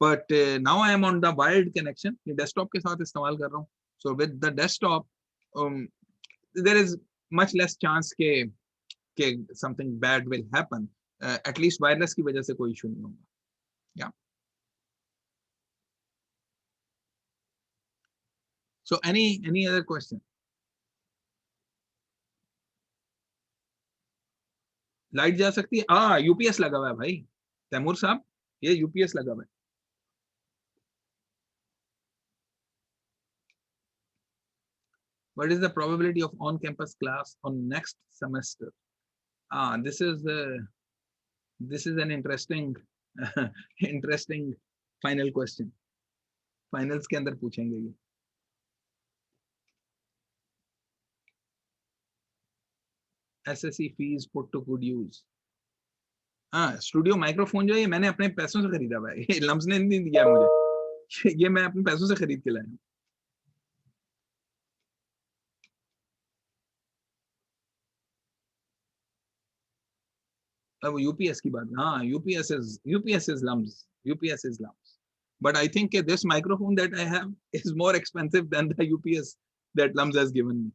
But now I am on the wired connection, ये डेस्कटॉप के साथ इस्तेमाल कर रहा हूँ. So with the desktop, there is much less chance के something bad will happen. At least wireless की वजह से कोई इशू नहीं होगा. Yeah. So any other question? Light जा सकती है? यूपीएस लगा हुआ है भाई तैमूर साहब, ये यूपीएस लगा हुआ है. What is the probability of on-campus class on next semester? This is an interesting interesting final question. Finals के अंदर पूछेंगे ये. SSC fees put to good use. Studio microphone जो है मैंने अपने पैसों से खरीदा हुआ है. ये लम्स ने नहीं दिया मुझे, ये मैं अपने पैसों से खरीद के लाया हूँ. अब यूपीएस की बात, UPS is LUMS. But I think this microphone that I have is more expensive than the UPS that LUMS has given me.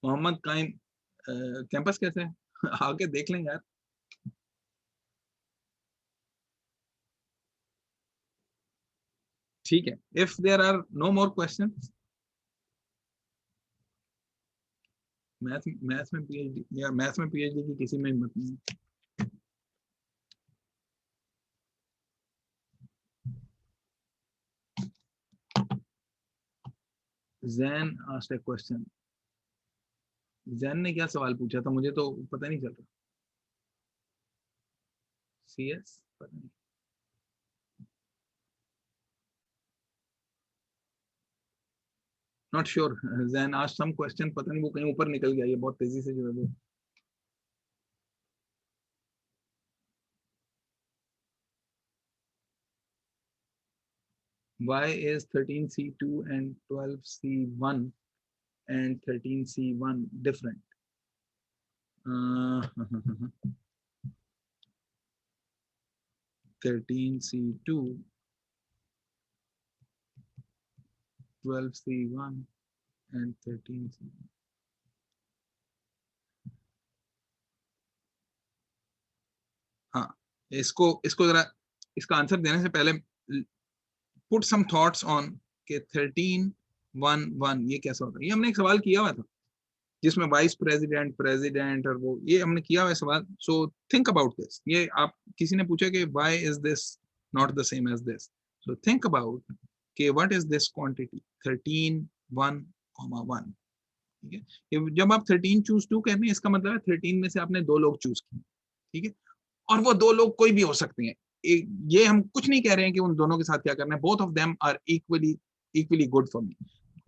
Mohammad Qaim, campus कैसे है? आके देख लें यार. ठीक है. If there are no more questions, maths में पीएचडी की किसी में हिम्मत नहीं. Zen asked a question. Zen ने क्या सवाल पूछा था मुझे तो पता नहीं चल रहा. CS पता नहीं. Not sure. Zen asked some question, पता नहीं वो कहीं ऊपर निकल गया. ये बहुत तेजी से जो है वो. Why is 13C2 and 12C1 and 13C1 different? 13C2, 12C1 and 13C1. हाँ, इसको जरा इसका आंसर देने से पहले put some thoughts on के 13-1-1 ये कैसा होता है. ये हमने एक सवाल किया हुआ था जिसमें वाइस प्रेसिडेंट और वो ये हमने किया हुआ है सवाल. So think about this. ये आप किसी ने पूछा कि why is this not the same as this. So think about कि व्हाट इज दिस क्वांटिटी 13-1-1. ठीक है. जब आप 13 चूज 2 कहते हैं इसका मतलब है 13 में से आपने 2 लोग चूज किए. ठीक है. और वो 2 लोग कोई भी हो सकते हैं. ये हम कुछ नहीं कह रहे हैं कि उन दोनों के साथ क्या करना है. Both of them are equally good for me.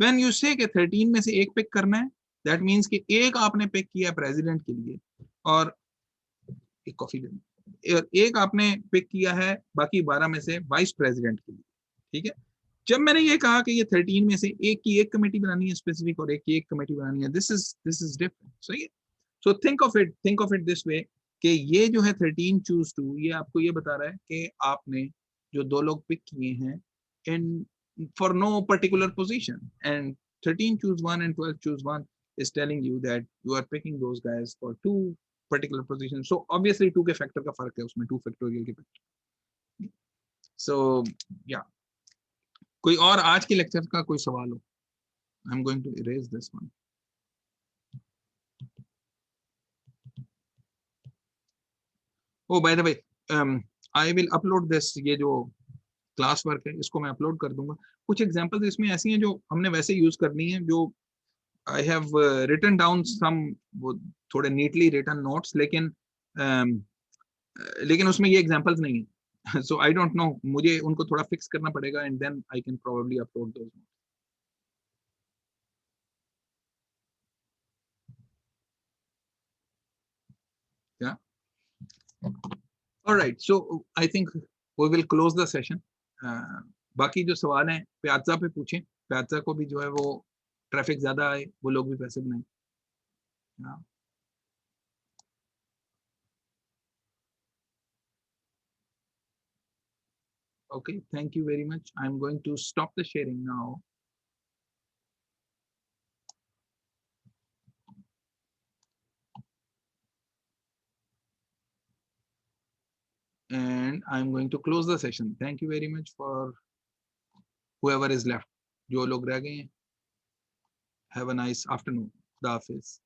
When you say कि 13 में से एक पिक करना है, दैट मींस कि एक आपने पिक किया प्रेसिडेंट के लिए और एक कॉफी लेना, एक आपने पिक किया है बाकी 12 में से वाइस प्रेसिडेंट के लिए. ठीक है. जब मैंने ये कहा कि ये 13 में से एक की एक कमेटी बनानी है स्पेसिफिक और एक की एक कमेटी बनानी है, दिस इज डिफरेंट. सही है. So think of it this way कि ये जो है 13 चूज 2 ये आपको ये बता रहा है कि आपने जो 2 लोग पिक किए हैं in for no particular position, and 13 choose 1 and 12 choose 1 is telling you that you are picking those guys for 2 particular positions. So obviously 2 के फैक्टर का फर्क है उसमें, 2 फैक्टोरियल के फैक्टर. So yeah, कोई और आज के लेक्चर का कोई सवाल हो? I'm going to erase this one. Oh, by the way, I will upload this. ये जो क्लास वर्क है इसको मैं अपलोड कर दूंगा. कुछ एग्जांपल्स इसमें ऐसी हैं जो हमने वैसे यूज करनी है, जो I have written down some थोड़े neatly written notes, लेकिन उसमें ये एग्जांपल्स नहीं है. So I don't know, मुझे उनको थोड़ा फिक्स करना पड़ेगा and then I can probably upload those notes. Yeah. All right. So I think we will close the session. बाकी जो सवाल हैं प्याजा पे पूछें. प्याजा को भी जो है वो ट्रैफिक ज्यादा आए, वो लोग भी पैसे बनाएं. Yeah. Okay, thank you very much. I'm going to stop the sharing now. And I'm going to close the session. Thank you very much for whoever is left. जो लोग रह गए हैं. Have a nice afternoon. The office.